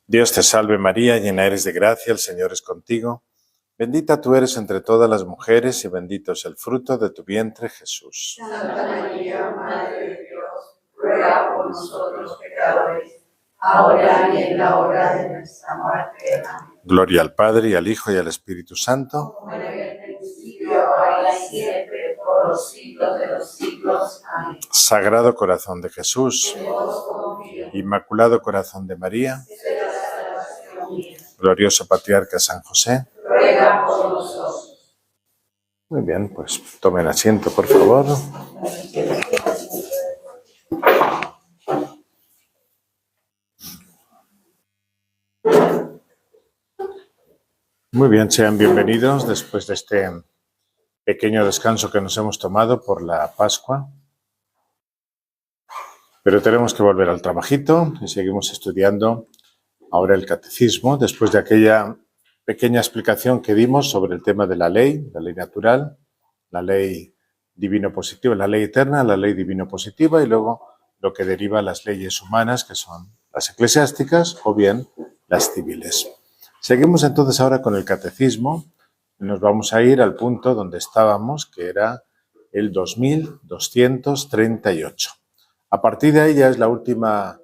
Dios te salve María, llena eres de gracia, el Señor es contigo. Bendita tú eres entre todas las mujeres y bendito es el fruto de tu vientre, Jesús. Santa María, Madre de Dios, ruega por nosotros pecadores, ahora y en la hora de nuestra muerte. Amén. Gloria al Padre, y al Hijo, y al Espíritu Santo. Como en el principio, ahora y siempre, por los siglos de los siglos. Amén. Sagrado Corazón de Jesús, En vos confío. Inmaculado Corazón de María, Sé la salvación mía. glorioso Patriarca San José. Ruega por nosotros. Muy bien, pues tomen asiento, por favor. Muy bien, sean bienvenidos después de este pequeño descanso que nos hemos tomado por la Pascua. Pero tenemos que volver al trabajito y seguimos estudiando ahora el catecismo, después de aquella pequeña explicación que dimos sobre el tema de la ley natural, la ley divino-positiva, la ley eterna, la ley divino-positiva y luego lo que deriva las leyes humanas, que son las eclesiásticas o bien las civiles. Seguimos entonces ahora con el catecismo y nos vamos a ir al punto donde estábamos, que era el 2238. A partir de ahí ya es el último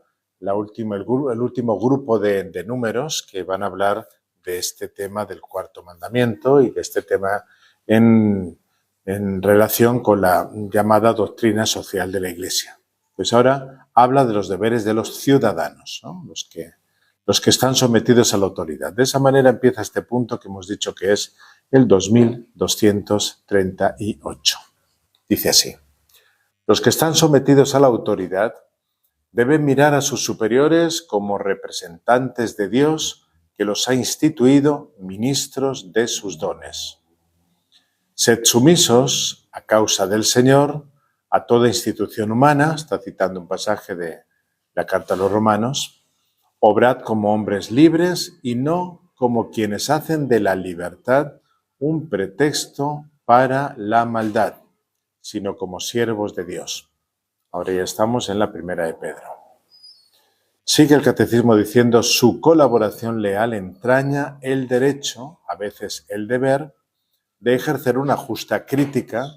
grupo de números que van a hablar de este tema del cuarto mandamiento y de este tema en relación con la llamada doctrina social de la Iglesia. Pues ahora habla de los deberes de los ciudadanos, ¿no? Los que están sometidos a la autoridad. De esa manera empieza este punto que hemos dicho que es el 2238. Dice así: los que están sometidos a la autoridad deben mirar a sus superiores como representantes de Dios que los ha instituido ministros de sus dones. Sed sumisos a causa del Señor a toda institución humana, está citando un pasaje de la carta a los Romanos. Obrad como hombres libres y no como quienes hacen de la libertad un pretexto para la maldad, sino como siervos de Dios. Ahora ya estamos en la primera de Pedro. Sigue el catecismo diciendo: su colaboración leal entraña el derecho, a veces el deber, de ejercer una justa crítica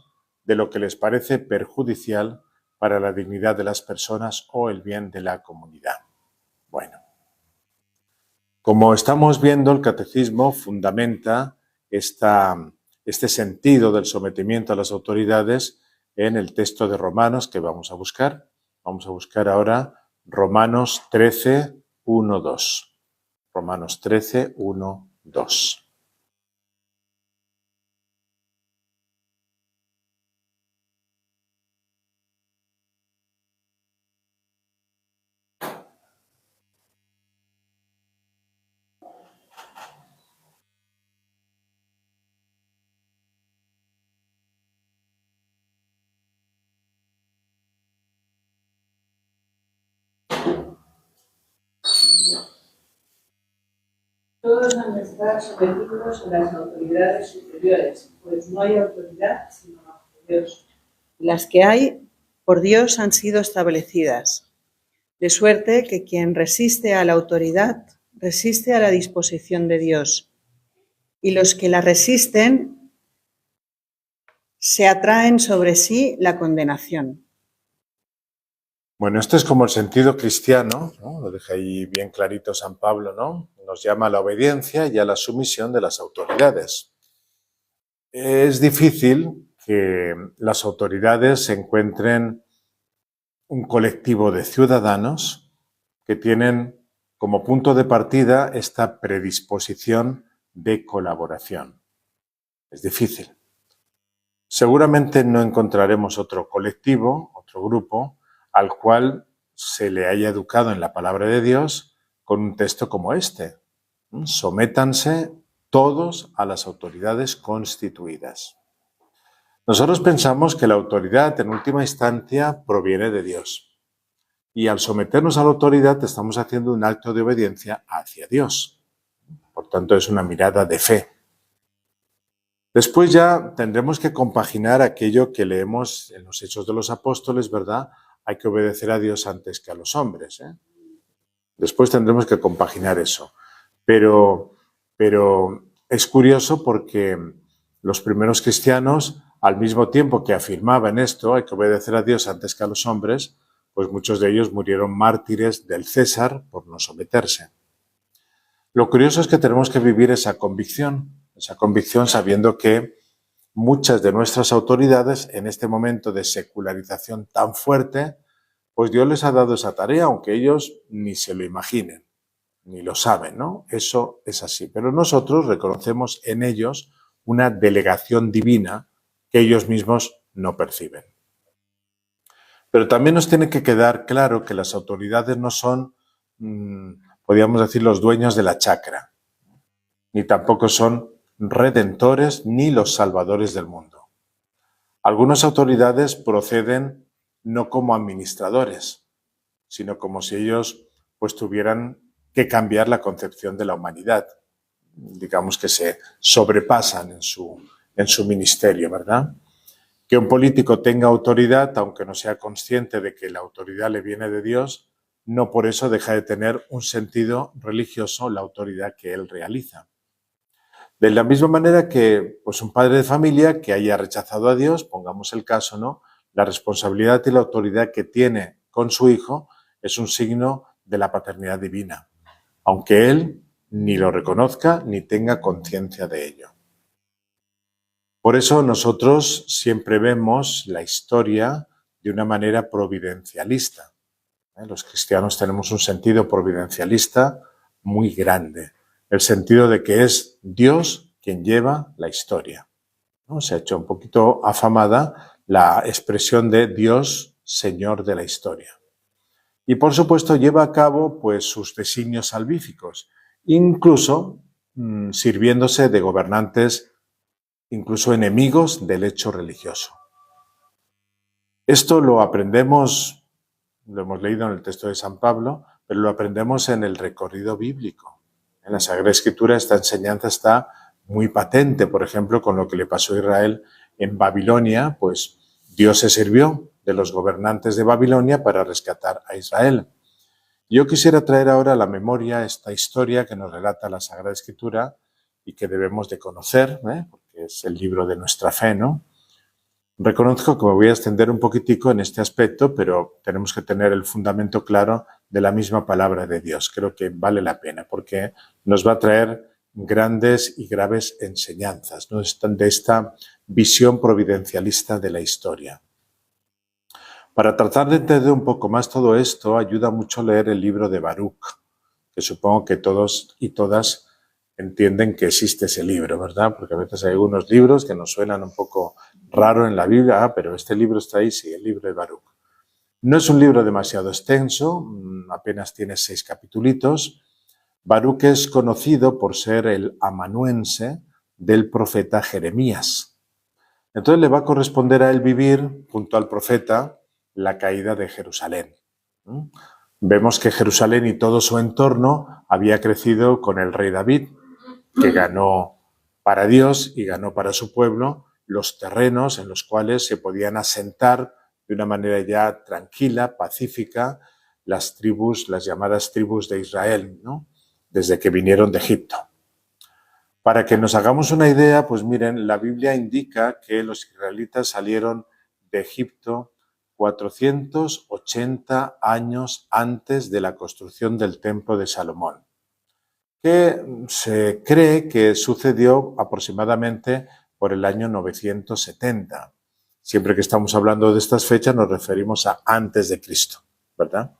de lo que les parece perjudicial para la dignidad de las personas o el bien de la comunidad. Bueno, como estamos viendo, el catecismo fundamenta este sentido del sometimiento a las autoridades en el texto de Romanos que vamos a buscar. Vamos a buscar ahora Romanos 13, 1, 2. Romanos 13, 1, 2. Todos han de estar sometidos a las autoridades superiores, pues no hay autoridad sino bajo Dios. Las que hay, por Dios han sido establecidas, de suerte que quien resiste a la autoridad, resiste a la disposición de Dios, y los que la resisten se atraen sobre sí la condenación. Bueno, esto es como el sentido cristiano, ¿no? Lo deja ahí bien clarito San Pablo, ¿no? Nos llama a la obediencia y a la sumisión de las autoridades. Es difícil que las autoridades encuentren un colectivo de ciudadanos que tienen como punto de partida esta predisposición de colaboración. Es difícil. Seguramente no encontraremos otro colectivo, otro grupo, al cual se le haya educado en la palabra de Dios con un texto como este. Sométanse todos a las autoridades constituidas. Nosotros pensamos que la autoridad en última instancia proviene de Dios. Y al someternos a la autoridad estamos haciendo un acto de obediencia hacia Dios. Por tanto, es una mirada de fe. Después ya tendremos que compaginar aquello que leemos en los Hechos de los Apóstoles, ¿verdad? Hay que obedecer a Dios antes que a los hombres, ¿eh? Después tendremos que compaginar eso. Pero es curioso porque los primeros cristianos, al mismo tiempo que afirmaban esto, hay que obedecer a Dios antes que a los hombres, pues muchos de ellos murieron mártires del César por no someterse. Lo curioso es que tenemos que vivir esa convicción sabiendo que muchas de nuestras autoridades en este momento de secularización tan fuerte, pues Dios les ha dado esa tarea, aunque ellos ni se lo imaginen, ni lo saben, ¿no? Eso es así. Pero nosotros reconocemos en ellos una delegación divina que ellos mismos no perciben. Pero también nos tiene que quedar claro que las autoridades no son, podríamos decir, los dueños de la chacra, ni tampoco son redentores ni los salvadores del mundo. Algunas autoridades proceden no como administradores, sino como si ellos pues tuvieran que cambiar la concepción de la humanidad. Digamos que se sobrepasan en su ministerio, ¿verdad? Que un político tenga autoridad, aunque no sea consciente de que la autoridad le viene de Dios, no por eso deja de tener un sentido religioso la autoridad que él realiza. De la misma manera que pues un padre de familia que haya rechazado a Dios, pongamos el caso, ¿no? La responsabilidad y la autoridad que tiene con su hijo es un signo de la paternidad divina, aunque él ni lo reconozca ni tenga conciencia de ello. Por eso nosotros siempre vemos la historia de una manera providencialista. Los cristianos tenemos un sentido providencialista muy grande. El sentido de que es Dios quien lleva la historia, ¿no? Se ha hecho un poquito afamada la expresión de Dios, Señor de la historia. Y por supuesto lleva a cabo pues, sus designios salvíficos, incluso sirviéndose de gobernantes, incluso enemigos del hecho religioso. Esto lo aprendemos, lo hemos leído en el texto de San Pablo, pero lo aprendemos en el recorrido bíblico. En la Sagrada Escritura esta enseñanza está muy patente, por ejemplo, con lo que le pasó a Israel en Babilonia, pues Dios se sirvió de los gobernantes de Babilonia para rescatar a Israel. Yo quisiera traer ahora a la memoria esta historia que nos relata la Sagrada Escritura y que debemos de conocer, porque es el libro de nuestra fe, ¿no? Reconozco que me voy a extender un poquitico en este aspecto, pero tenemos que tener el fundamento claro de la misma palabra de Dios. Creo que vale la pena porque nos va a traer grandes y graves enseñanzas, ¿no? De esta visión providencialista de la historia. Para tratar de entender un poco más todo esto, ayuda mucho leer el libro de Baruch, que supongo que todos y todas entienden que existe ese libro, ¿verdad? Porque a veces hay algunos libros que nos suenan un poco raro en la Biblia, pero este libro está ahí, sí, el libro de Baruch. No es un libro demasiado extenso, apenas tiene 6 capitulitos. Baruch es conocido por ser el amanuense del profeta Jeremías. Entonces le va a corresponder a él vivir, junto al profeta, la caída de Jerusalén. Vemos que Jerusalén y todo su entorno había crecido con el rey David, que ganó para Dios y ganó para su pueblo los terrenos en los cuales se podían asentar de una manera ya tranquila, pacífica, las tribus, las llamadas tribus de Israel, ¿no? Desde que vinieron de Egipto. Para que nos hagamos una idea, pues miren, la Biblia indica que los israelitas salieron de Egipto 480 años antes de la construcción del Templo de Salomón, que se cree que sucedió aproximadamente por el año 970. Siempre que estamos hablando de estas fechas nos referimos a antes de Cristo, ¿verdad?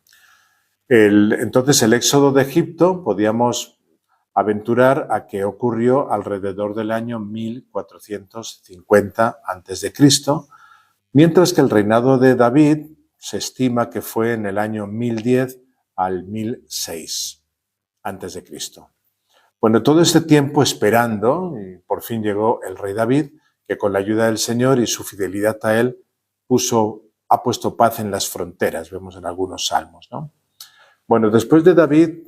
Entonces el éxodo de Egipto podíamos aventurar a que ocurrió alrededor del año 1450 a.C., mientras que el reinado de David se estima que fue en el año 1010 al 1006 a.C. Bueno, todo este tiempo esperando, y por fin llegó el rey David, que con la ayuda del Señor y su fidelidad a él ha puesto paz en las fronteras, vemos en algunos salmos, ¿no? Bueno, después de David,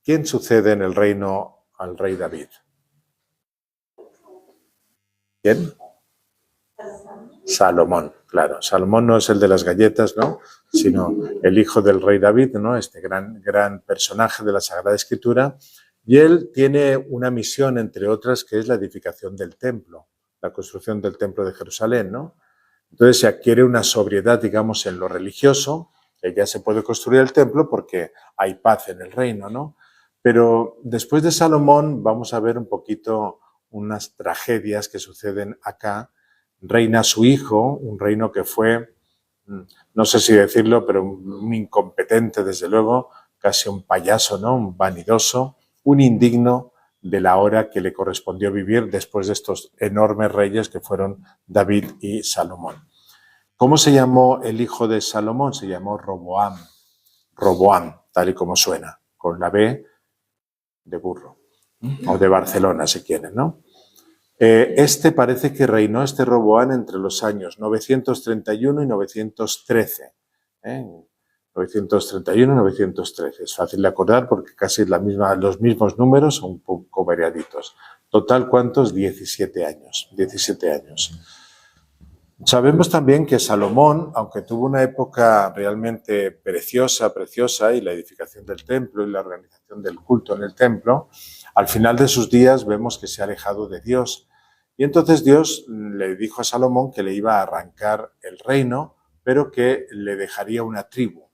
¿quién sucede en el reino al rey David? ¿Quién? Salomón, claro. Salomón no es el de las galletas, ¿no? Sino el hijo del rey David, ¿no? Este gran personaje de la Sagrada Escritura. Y él tiene una misión, entre otras, que es la edificación del templo, la construcción del templo de Jerusalén, ¿no? Entonces se adquiere una sobriedad, digamos, en lo religioso, que ya se puede construir el templo porque hay paz en el reino, ¿no? Pero después de Salomón vamos a ver un poquito unas tragedias que suceden acá. Reina su hijo, un reino que fue, no sé si decirlo, pero un incompetente, desde luego, casi un payaso, ¿no? Un vanidoso, un indigno de la hora que le correspondió vivir después de estos enormes reyes que fueron David y Salomón. ¿Cómo se llamó el hijo de Salomón? Se llamó Roboam. Roboam, tal y como suena, con la B de burro, o de Barcelona, si quieren, ¿no? Este parece que reinó, este Roboam, entre los años 931 y 913. 931 y 913. Es fácil de acordar porque casi los mismos números son un poco variaditos. Total, ¿cuántos? 17 años. 17 años. Sabemos también que Salomón, aunque tuvo una época realmente preciosa, y la edificación del templo y la organización del culto en el templo, al final de sus días vemos que se ha alejado de Dios. Y entonces Dios le dijo a Salomón que le iba a arrancar el reino, pero que le dejaría una tribu.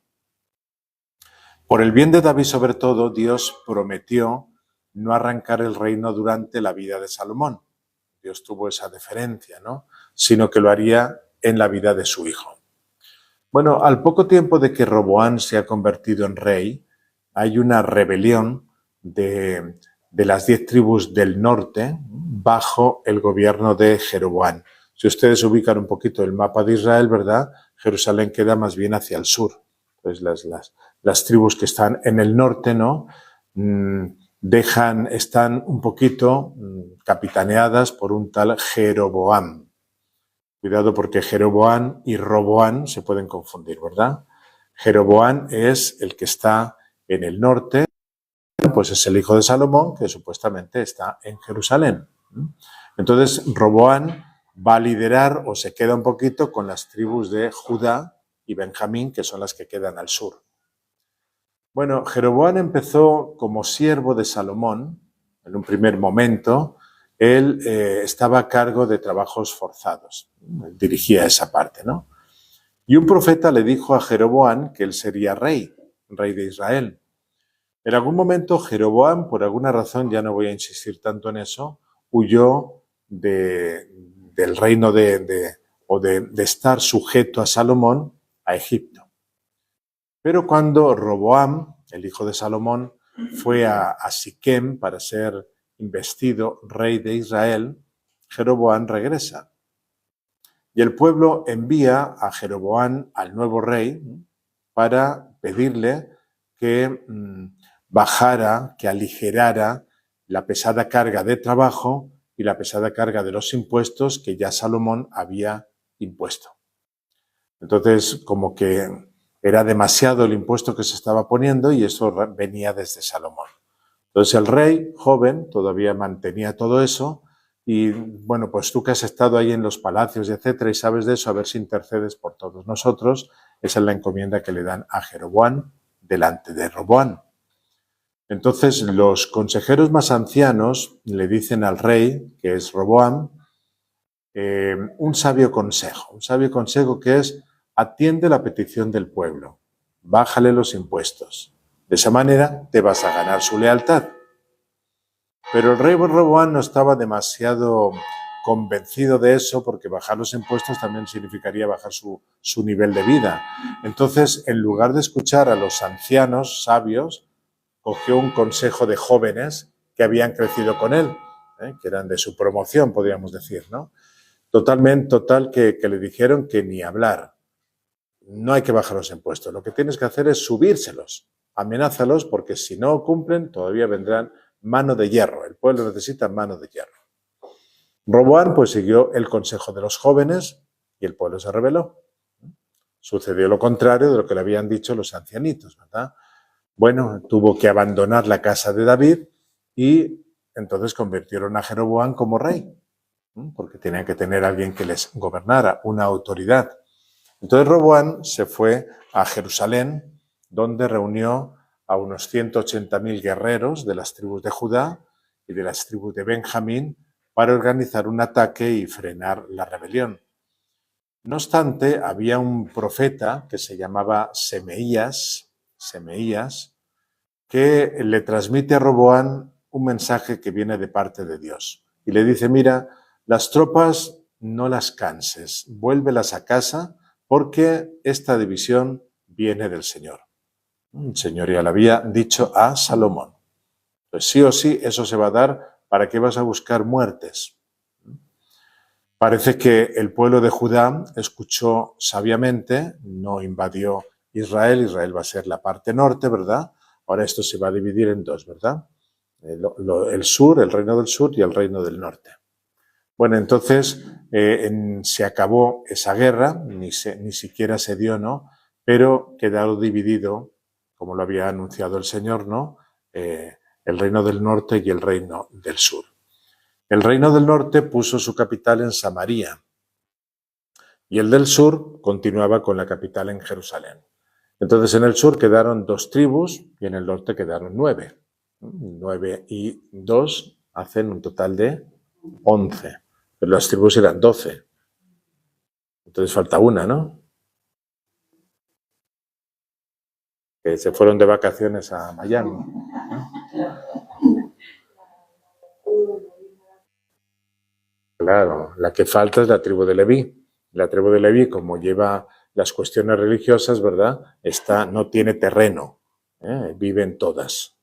Por el bien de David, sobre todo, Dios prometió no arrancar el reino durante la vida de Salomón. Dios tuvo esa deferencia, ¿no? Sino que lo haría en la vida de su hijo. Bueno, al poco tiempo de que Roboam se ha convertido en rey, hay una rebelión de las 10 tribus del norte bajo el gobierno de Jeroboam. Si ustedes ubican un poquito el mapa de Israel, ¿verdad? Jerusalén queda más bien hacia el sur. Entonces las tribus que están en el norte, ¿no? Están un poquito capitaneadas por un tal Jeroboam. Cuidado porque Jeroboam y Roboam se pueden confundir, ¿verdad? Jeroboam es el que está en el norte, pues es el hijo de Salomón, que supuestamente está en Jerusalén. Entonces Roboam va a liderar o se queda un poquito con las tribus de Judá y Benjamín, que son las que quedan al sur. Bueno, Jeroboam empezó como siervo de Salomón. En un primer momento, él estaba a cargo de trabajos forzados. Dirigía esa parte, ¿no? Y un profeta le dijo a Jeroboam que él sería rey de Israel. En algún momento Jeroboam, por alguna razón, ya no voy a insistir tanto en eso, huyó del reino de estar sujeto a Salomón a Egipto. Pero cuando Roboam, el hijo de Salomón, fue a Siquem para ser investido rey de Israel, Jeroboam regresa. Y el pueblo envía a Jeroboam, al nuevo rey, para pedirle que bajara, que aligerara la pesada carga de trabajo y la pesada carga de los impuestos que ya Salomón había impuesto. Entonces, como que era demasiado el impuesto que se estaba poniendo y eso venía desde Salomón. Entonces el rey, joven, todavía mantenía todo eso y, bueno, pues tú que has estado ahí en los palacios, etcétera, y sabes de eso, a ver si intercedes por todos nosotros. Esa es la encomienda que le dan a Jeroboam delante de Roboam. Entonces los consejeros más ancianos le dicen al rey, que es Roboam, un sabio consejo que es: atiende la petición del pueblo, bájale los impuestos. De esa manera te vas a ganar su lealtad. Pero el rey Roboam no estaba demasiado convencido de eso, porque bajar los impuestos también significaría bajar su nivel de vida. Entonces, en lugar de escuchar a los ancianos sabios, cogió un consejo de jóvenes que habían crecido con él, que eran de su promoción, podríamos decir, ¿no? Total que le dijeron que ni hablar. No hay que bajar los impuestos. Lo que tienes que hacer es subírselos. Amenázalos porque si no cumplen todavía vendrán mano de hierro. El pueblo necesita mano de hierro. Roboam pues siguió el consejo de los jóvenes y el pueblo se rebeló. Sucedió lo contrario de lo que le habían dicho los ancianitos, ¿verdad? Bueno, tuvo que abandonar la casa de David y entonces convirtieron a Jeroboam como rey. porque tenían que tener alguien que les gobernara, una autoridad. Entonces Roboam se fue a Jerusalén, donde reunió a unos 180.000 guerreros de las tribus de Judá y de las tribus de Benjamín para organizar un ataque y frenar la rebelión. No obstante, había un profeta que se llamaba Semeías, que le transmite a Roboam un mensaje que viene de parte de Dios. Y le dice, mira, las tropas no las canses, vuélvelas a casa porque esta división viene del Señor. El Señor ya le había dicho a Salomón. Pues sí o sí, eso se va a dar. ¿Para qué vas a buscar muertes? Parece que el pueblo de Judá escuchó sabiamente, no invadió Israel. Israel va a ser la parte norte, ¿verdad? Ahora esto se va a dividir en dos, ¿verdad? El sur, el reino del sur y el reino del norte. Bueno, entonces se acabó esa guerra, ni siquiera se dio, ¿no? Pero quedó dividido, como lo había anunciado el Señor, ¿no? El reino del norte y el reino del sur. El reino del norte puso su capital en Samaria y el del sur continuaba con la capital en Jerusalén. Entonces en el sur quedaron 2 tribus y en el norte quedaron 9. 9 y 2 hacen un total de 11. Pero las tribus eran 12. Entonces falta una, ¿no? Que se fueron de vacaciones a Miami, ¿no? Claro, la que falta es la tribu de Leví. La tribu de Leví, como lleva las cuestiones religiosas, ¿verdad? No tiene terreno, viven todas,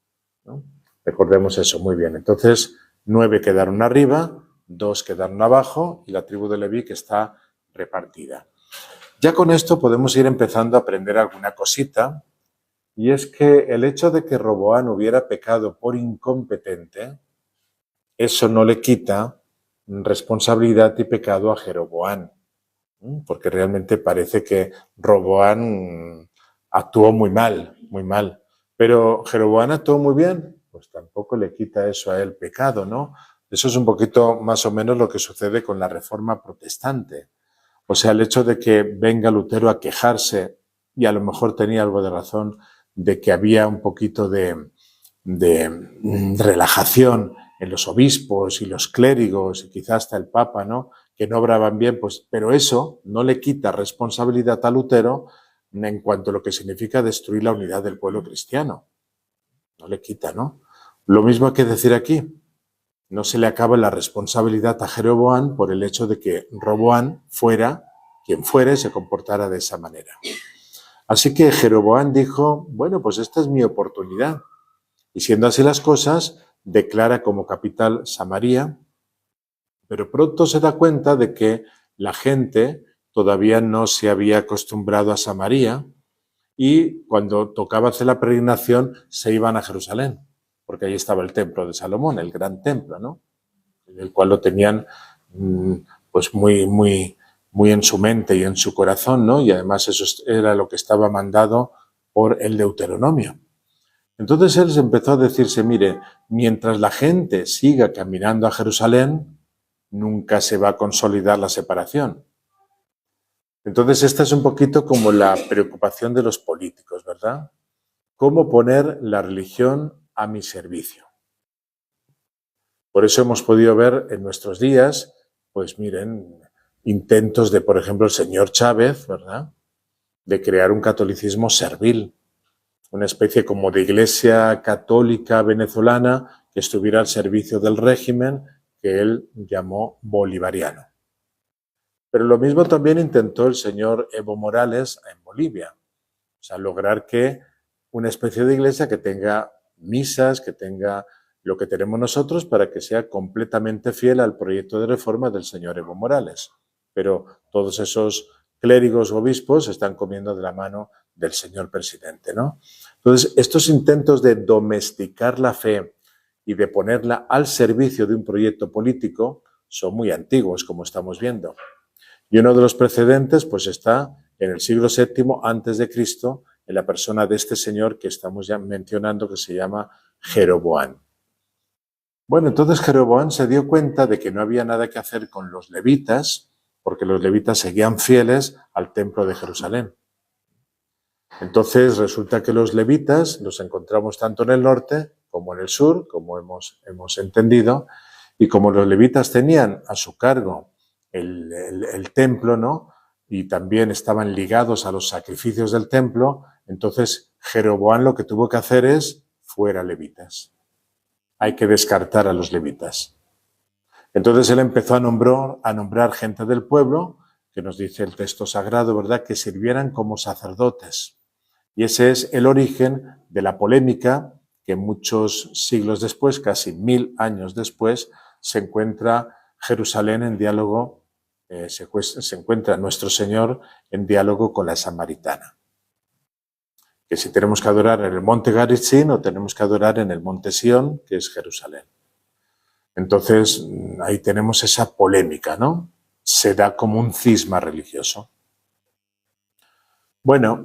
¿no? Recordemos eso, muy bien. Entonces, 9 quedaron arriba, 2 quedaron abajo y la tribu de Leví que está repartida. Ya con esto podemos ir empezando a aprender alguna cosita, y es que el hecho de que Roboam hubiera pecado por incompetente, eso no le quita responsabilidad y pecado a Jeroboam, porque realmente parece que Roboam actuó muy mal, muy mal. Pero Jeroboam actuó muy bien, pues tampoco le quita eso a él pecado, ¿no? Eso es un poquito más o menos lo que sucede con la Reforma Protestante. O sea, el hecho de que venga Lutero a quejarse, y a lo mejor tenía algo de razón, de que había un poquito de relajación en los obispos y los clérigos y quizás hasta el Papa, ¿no? Que no obraban bien, pues, pero eso no le quita responsabilidad a Lutero en cuanto a lo que significa destruir la unidad del pueblo cristiano. No le quita, ¿no? Lo mismo hay que decir aquí. No se le acaba la responsabilidad a Jeroboam por el hecho de que Roboam fuera quien fuere, se comportara de esa manera. Así que Jeroboam dijo, bueno, pues esta es mi oportunidad. Y siendo así las cosas, declara como capital Samaria, pero pronto se da cuenta de que la gente todavía no se había acostumbrado a Samaria y cuando tocaba hacer la peregrinación se iban a Jerusalén, porque ahí estaba el templo de Salomón, el gran templo, ¿no? El cual lo tenían pues muy en su mente y en su corazón, ¿no? Y además eso era lo que estaba mandado por el Deuteronomio. Entonces él empezó a decirse, mire, mientras la gente siga caminando a Jerusalén, nunca se va a consolidar la separación. Entonces esta es un poquito como la preocupación de los políticos, ¿verdad? ¿Cómo poner la religión a mi servicio? Por eso hemos podido ver en nuestros días, pues miren, intentos de, por ejemplo, el señor Chávez, ¿verdad?, de crear un catolicismo servil, una especie como de iglesia católica venezolana que estuviera al servicio del régimen que él llamó bolivariano. Pero lo mismo también intentó el señor Evo Morales en Bolivia, o sea, lograr que una especie de iglesia que tenga misas, que tenga lo que tenemos nosotros para que sea completamente fiel al proyecto de reforma del señor Evo Morales. Pero todos esos clérigos, obispos, están comiendo de la mano del señor presidente, ¿no? Entonces, estos intentos de domesticar la fe y de ponerla al servicio de un proyecto político son muy antiguos, como estamos viendo. Y uno de los precedentes, pues, está en el siglo VII antes de Cristo, en la persona de este señor que estamos ya mencionando, que se llama Jeroboam. Bueno, entonces Jeroboam se dio cuenta de que no había nada que hacer con los levitas, porque los levitas seguían fieles al templo de Jerusalén. Entonces resulta que los levitas los encontramos tanto en el norte como en el sur, como hemos entendido, y como los levitas tenían a su cargo el templo, ¿no? Y también estaban ligados a los sacrificios del templo, entonces Jeroboam lo que tuvo que hacer es fuera levitas. Hay que descartar a los levitas. Entonces él empezó a nombrar gente del pueblo, que nos dice el texto sagrado, ¿verdad?, que sirvieran como sacerdotes. Y ese es el origen de la polémica que muchos siglos después, casi 1000 años después, se encuentra Jerusalén en diálogo, se encuentra nuestro Señor en diálogo con la samaritana. Que si tenemos que adorar en el monte Garitzín o tenemos que adorar en el monte Sión, que es Jerusalén. Entonces, ahí tenemos esa polémica, ¿no? Se da como un cisma religioso. Bueno,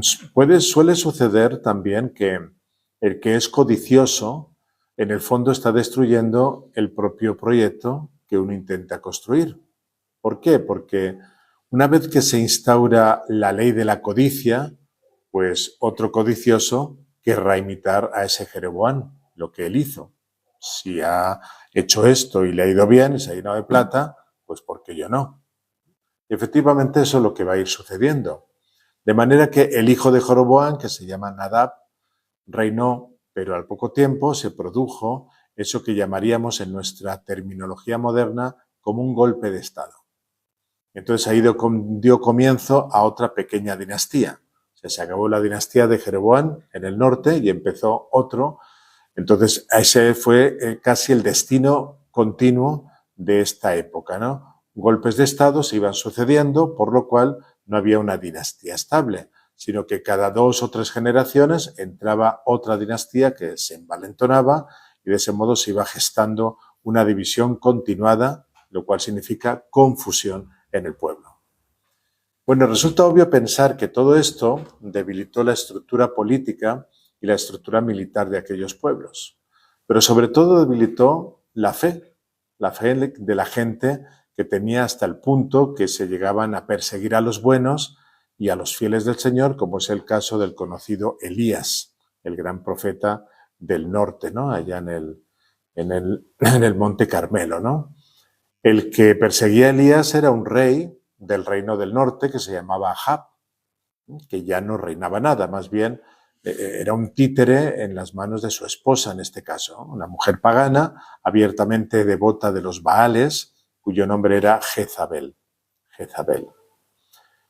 suele suceder también que el que es codicioso, en el fondo está destruyendo el propio proyecto que uno intenta construir. ¿Por qué? Porque una vez que se instaura la ley de la codicia, pues otro codicioso querrá imitar a ese Jeroboam, lo que él hizo. Si ha hecho esto y le ha ido bien y se ha llenado de plata, pues ¿por qué yo no? Y efectivamente eso es lo que va a ir sucediendo. De manera que el hijo de Jeroboam, que se llama Nadab, reinó, pero al poco tiempo se produjo eso que llamaríamos en nuestra terminología moderna como un golpe de Estado. Entonces ahí dio comienzo a otra pequeña dinastía. O sea, se acabó la dinastía de Jeroboam en el norte y empezó otro. Entonces ese fue casi el destino continuo de esta época, ¿no? Golpes de Estado se iban sucediendo, por lo cual no había una dinastía estable, sino que cada 2 o 3 generaciones entraba otra dinastía que se envalentonaba y de ese modo se iba gestando una división continuada, lo cual significa confusión en el pueblo. Bueno, resulta obvio pensar que todo esto debilitó la estructura política y la estructura militar de aquellos pueblos, pero sobre todo debilitó la fe de la gente, que tenía hasta el punto que se llegaban a perseguir a los buenos y a los fieles del Señor, como es el caso del conocido Elías, el gran profeta del norte, ¿no? Allá en el Monte Carmelo, ¿no? El que perseguía a Elías era un rey del reino del norte que se llamaba Ahab, que ya no reinaba nada, más bien era un títere en las manos de su esposa en este caso, una mujer pagana, abiertamente devota de los Baales, cuyo nombre era Jezabel.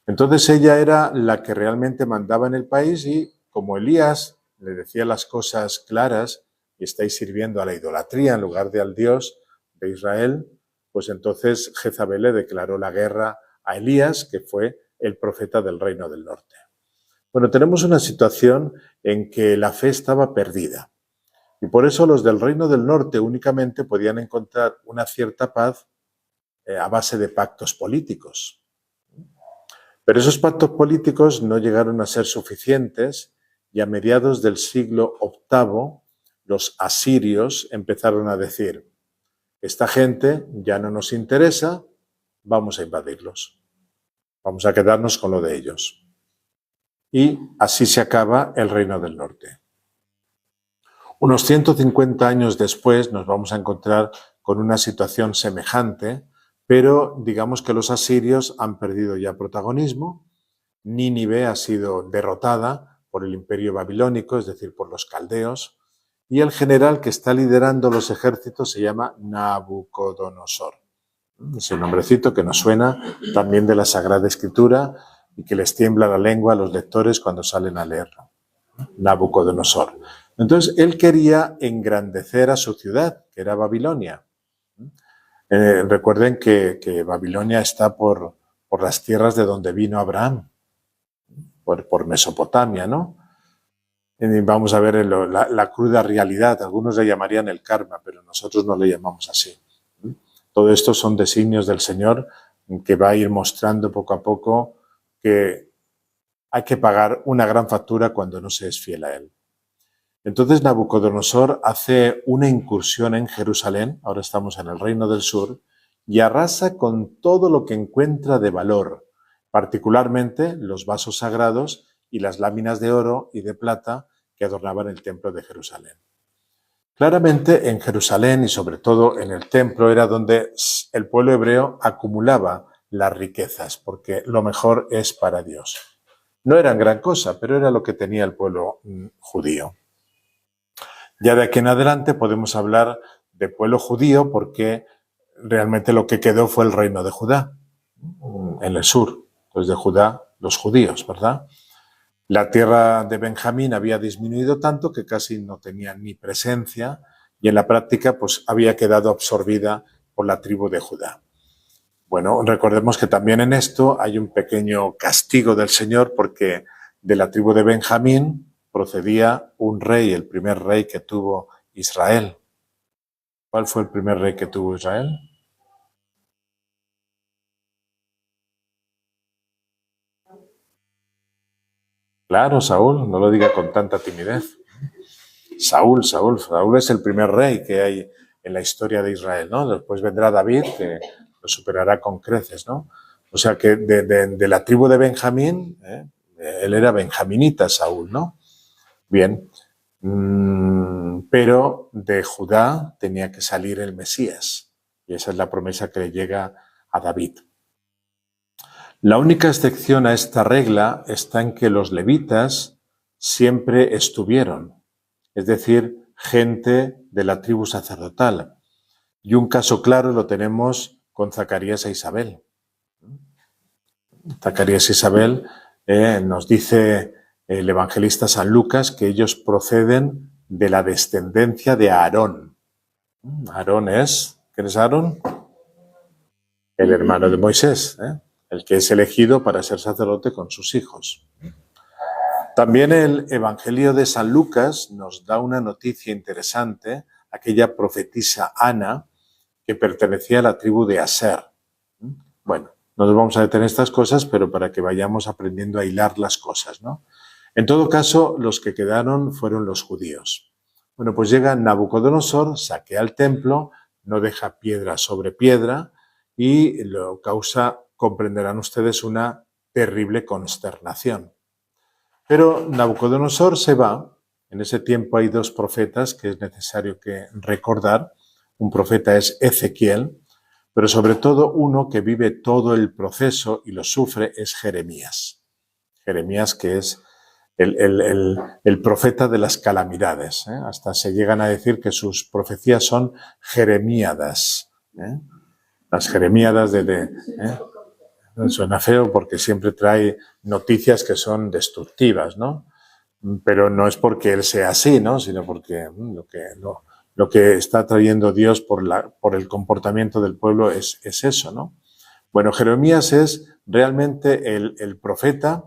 Entonces ella era la que realmente mandaba en el país y como Elías le decía las cosas claras y estáis sirviendo a la idolatría en lugar de al Dios de Israel, pues entonces Jezabel le declaró la guerra a Elías, que fue el profeta del reino del norte. Bueno, tenemos una situación en que la fe estaba perdida y por eso los del reino del norte únicamente podían encontrar una cierta paz a base de pactos políticos. Pero esos pactos políticos no llegaron a ser suficientes y a mediados del siglo VIII los asirios empezaron a decir: esta gente ya no nos interesa, vamos a invadirlos, vamos a quedarnos con lo de ellos. Y así se acaba el reino del norte. Unos 150 años después nos vamos a encontrar con una situación semejante, pero digamos que los asirios han perdido ya protagonismo. Nínive ha sido derrotada por el imperio babilónico, es decir, por los caldeos, y el general que está liderando los ejércitos se llama Nabucodonosor. Ese nombrecito que nos suena también de la Sagrada Escritura y que les tiembla la lengua a los lectores cuando salen a leerlo. Nabucodonosor. Entonces, él quería engrandecer a su ciudad, que era Babilonia. Recuerden que Babilonia está por las tierras de donde vino Abraham, por Mesopotamia, ¿no? Y vamos a ver la cruda realidad. Algunos le llamarían el karma, pero nosotros no le llamamos así. Todo esto son designios del Señor que va a ir mostrando poco a poco que hay que pagar una gran factura cuando no se es fiel a Él. Entonces Nabucodonosor hace una incursión en Jerusalén, ahora estamos en el Reino del Sur, y arrasa con todo lo que encuentra de valor, particularmente los vasos sagrados y las láminas de oro y de plata que adornaban el templo de Jerusalén. Claramente en Jerusalén y sobre todo en el templo era donde el pueblo hebreo acumulaba las riquezas, porque lo mejor es para Dios. No eran gran cosa, pero era lo que tenía el pueblo judío. Ya de aquí en adelante podemos hablar de pueblo judío porque realmente lo que quedó fue el reino de Judá, en el sur. Entonces de Judá, los judíos, ¿verdad? La tierra de Benjamín había disminuido tanto que casi no tenía ni presencia y en la práctica pues había quedado absorbida por la tribu de Judá. Bueno, recordemos que también en esto hay un pequeño castigo del Señor porque de la tribu de Benjamín procedía un rey, el primer rey que tuvo Israel. ¿Cuál fue el primer rey que tuvo Israel? Claro, Saúl, no lo diga con tanta timidez. Saúl es el primer rey que hay en la historia de Israel, ¿no? Después vendrá David, que lo superará con creces, ¿no? O sea que de la tribu de Benjamín, él era benjaminita, Saúl, ¿no? Bien, pero de Judá tenía que salir el Mesías, y esa es la promesa que le llega a David. La única excepción a esta regla está en que los levitas siempre estuvieron, es decir, gente de la tribu sacerdotal. Y un caso claro lo tenemos con Zacarías e Isabel. Zacarías e Isabel nos dice el evangelista San Lucas que ellos proceden de la descendencia de Aarón. Aarón es, ¿quién es Aarón? El hermano de Moisés, el que es elegido para ser sacerdote con sus hijos. También el Evangelio de San Lucas nos da una noticia interesante, aquella profetisa Ana, que pertenecía a la tribu de Aser. Bueno, no nos vamos a detener en estas cosas, pero para que vayamos aprendiendo a hilar las cosas, ¿no? En todo caso, los que quedaron fueron los judíos. Bueno, pues llega Nabucodonosor, saquea el templo, no deja piedra sobre piedra y lo causa, comprenderán ustedes, una terrible consternación. Pero Nabucodonosor se va. En ese tiempo hay dos profetas que es necesario que recordar. Un profeta es Ezequiel, pero sobre todo uno que vive todo el proceso y lo sufre es Jeremías. Jeremías, que es el profeta de las calamidades. Hasta se llegan a decir que sus profecías son jeremíadas. Las jeremíadas suena feo porque siempre trae noticias que son destructivas, ¿no? Pero no es porque él sea así, ¿no? Sino porque lo que está trayendo Dios por el comportamiento del pueblo es eso, ¿no? Bueno, Jeremías es realmente el profeta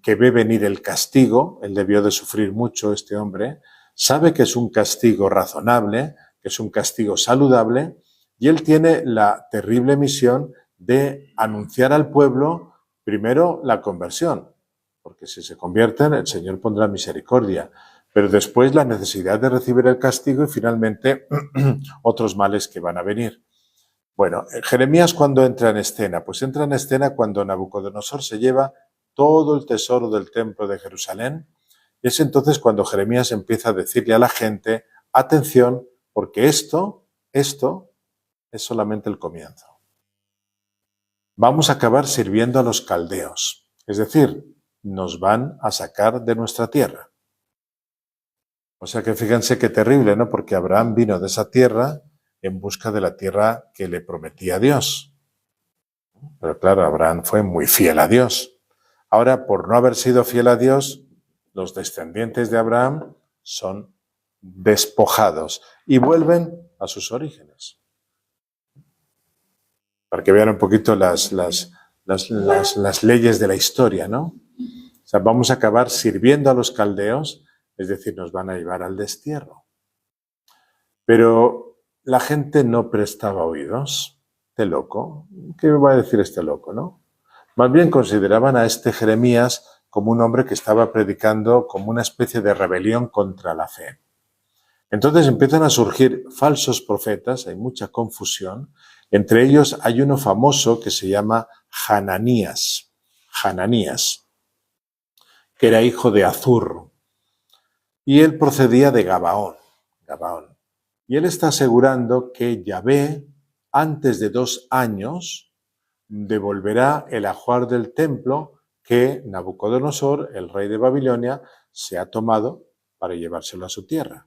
que ve venir el castigo. Él debió de sufrir mucho, este hombre. Sabe que es un castigo razonable, que es un castigo saludable, y él tiene la terrible misión de anunciar al pueblo, primero, la conversión, porque si se convierten, el Señor pondrá misericordia, pero después la necesidad de recibir el castigo y finalmente otros males que van a venir. Bueno, Jeremías, ¿cuándo entra en escena? Pues entra en escena cuando Nabucodonosor se lleva todo el tesoro del templo de Jerusalén, y es entonces cuando Jeremías empieza a decirle a la gente, atención, porque esto es solamente el comienzo. Vamos a acabar sirviendo a los caldeos, es decir, nos van a sacar de nuestra tierra. O sea que fíjense qué terrible, ¿no? Porque Abraham vino de esa tierra en busca de la tierra que le prometía Dios. Pero claro, Abraham fue muy fiel a Dios. Ahora, por no haber sido fiel a Dios, los descendientes de Abraham son despojados y vuelven a sus orígenes. Para que vean un poquito las leyes de la historia, ¿no? O sea, vamos a acabar sirviendo a los caldeos, es decir, nos van a llevar al destierro. Pero la gente no prestaba oídos. Este loco, ¿qué va a decir este loco, no? Más bien consideraban a este Jeremías como un hombre que estaba predicando como una especie de rebelión contra la fe. Entonces empiezan a surgir falsos profetas, hay mucha confusión. Entre ellos hay uno famoso que se llama Hananías, que era hijo de Azur, y él procedía de Gabaón. Y él está asegurando que Yahvé, antes de 2 años, devolverá el ajuar del templo que Nabucodonosor, el rey de Babilonia, se ha tomado para llevárselo a su tierra.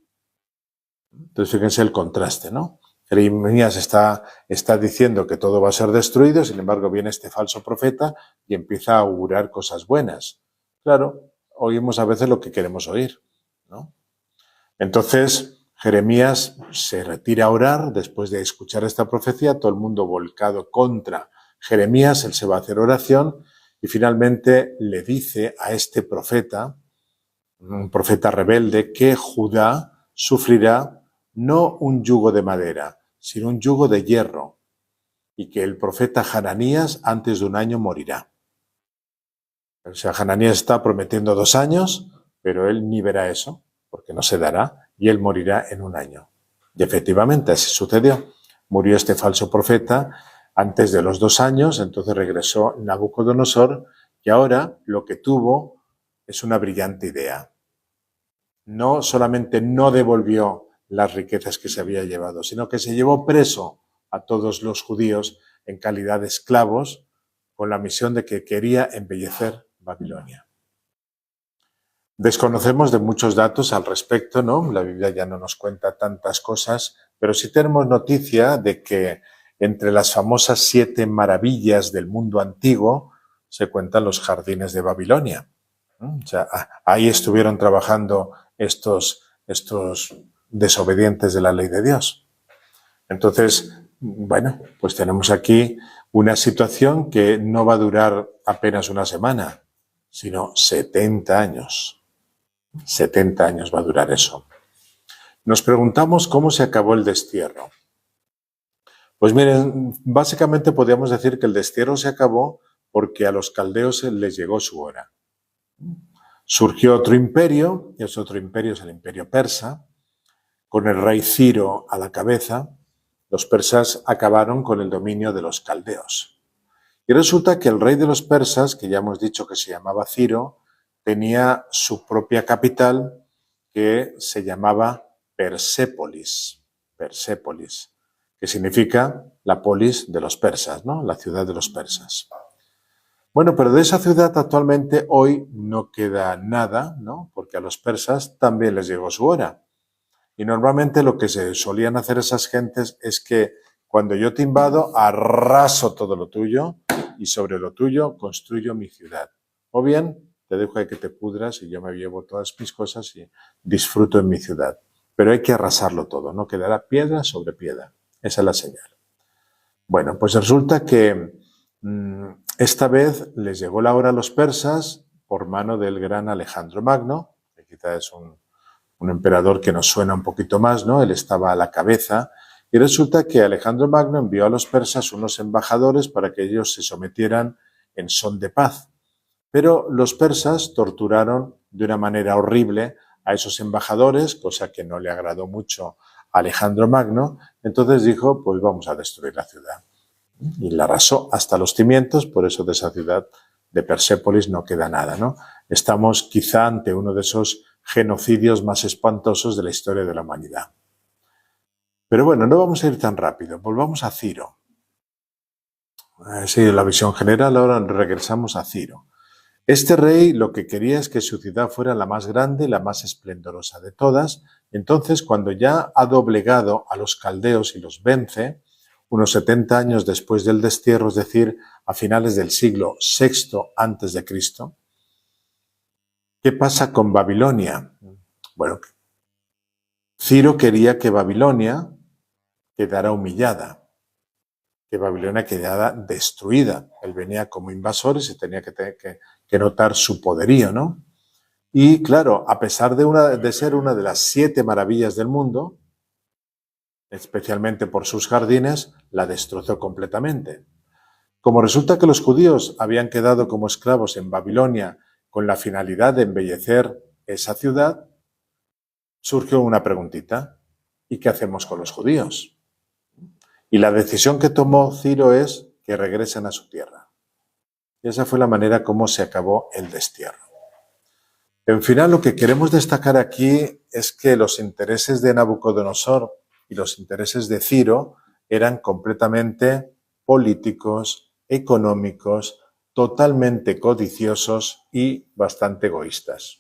Entonces fíjense el contraste, ¿no? Jeremías está diciendo que todo va a ser destruido, sin embargo viene este falso profeta y empieza a augurar cosas buenas. Claro, oímos a veces lo que queremos oír, ¿no? Entonces Jeremías se retira a orar después de escuchar esta profecía, todo el mundo volcado contra Jeremías, él se va a hacer oración y finalmente le dice a este profeta, un profeta rebelde, que Judá sufrirá no un yugo de madera, sino un yugo de hierro, y que el profeta Hananías antes de 1 año morirá. O sea, Hananías está prometiendo 2 años, pero él ni verá eso, porque no se dará, y él morirá en 1 año. Y efectivamente así sucedió. Murió este falso profeta antes de los 2 años, entonces regresó Nabucodonosor, y ahora lo que tuvo es una brillante idea. No solamente no devolvió las riquezas que se había llevado, sino que se llevó preso a todos los judíos en calidad de esclavos con la misión de que quería embellecer Babilonia. Desconocemos de muchos datos al respecto, ¿no? La Biblia ya no nos cuenta tantas cosas, pero sí tenemos noticia de que entre las famosas 7 maravillas del mundo antiguo se cuentan los jardines de Babilonia. O sea, ahí estuvieron trabajando estos desobedientes de la ley de Dios. Entonces, bueno, pues tenemos aquí una situación que no va a durar apenas 1 semana, sino 70 años. 70 años va a durar eso. Nos preguntamos cómo se acabó el destierro. Pues miren, básicamente podríamos decir que el destierro se acabó porque a los caldeos les llegó su hora. Surgió otro imperio, y ese otro imperio es el imperio persa, con el rey Ciro a la cabeza. Los persas acabaron con el dominio de los caldeos. Y resulta que el rey de los persas, que ya hemos dicho que se llamaba Ciro, tenía su propia capital que se llamaba Persépolis, que significa la polis de los persas, ¿no? La ciudad de los persas. Bueno, pero de esa ciudad actualmente hoy no queda nada, ¿no? Porque a los persas también les llegó su hora. Y normalmente lo que se solían hacer esas gentes es que cuando yo te invado, arraso todo lo tuyo y sobre lo tuyo construyo mi ciudad. O bien te dejo de que te pudras y yo me llevo todas mis cosas y disfruto en mi ciudad. Pero hay que arrasarlo todo, no quedará piedra sobre piedra. Esa es la señal. Bueno, pues resulta que esta vez les llegó la hora a los persas por mano del gran Alejandro Magno, que quizá es un emperador que nos suena un poquito más, ¿no? Él estaba a la cabeza y resulta que Alejandro Magno envió a los persas unos embajadores para que ellos se sometieran en son de paz. Pero los persas torturaron de una manera horrible a esos embajadores, cosa que no le agradó mucho a Alejandro Magno. Entonces dijo, pues vamos a destruir la ciudad. Y la arrasó hasta los cimientos, por eso de esa ciudad de Persépolis no queda nada, ¿no? Estamos quizá ante uno de esos genocidios más espantosos de la historia de la humanidad. Pero bueno, no vamos a ir tan rápido, volvamos a Ciro. Sí, la visión general, ahora regresamos a Ciro. Este rey lo que quería es que su ciudad fuera la más grande y la más esplendorosa de todas. Entonces, cuando ya ha doblegado a los caldeos y los vence, unos 70 años después del destierro, es decir, a finales del siglo VI a.C., ¿qué pasa con Babilonia? Bueno, Ciro quería que Babilonia quedara humillada, que Babilonia quedara destruida. Él venía como invasor y se tenía que notar su poderío, ¿no? Y claro, a pesar de ser una de las 7 maravillas del mundo, especialmente por sus jardines, la destrozó completamente. Como resulta que los judíos habían quedado como esclavos en Babilonia con la finalidad de embellecer esa ciudad, surgió una preguntita. ¿Y qué hacemos con los judíos? Y la decisión que tomó Ciro es que regresen a su tierra. Y esa fue la manera como se acabó el destierro. En final, lo que queremos destacar aquí es que los intereses de Nabucodonosor y los intereses de Ciro eran completamente políticos, económicos, totalmente codiciosos y bastante egoístas.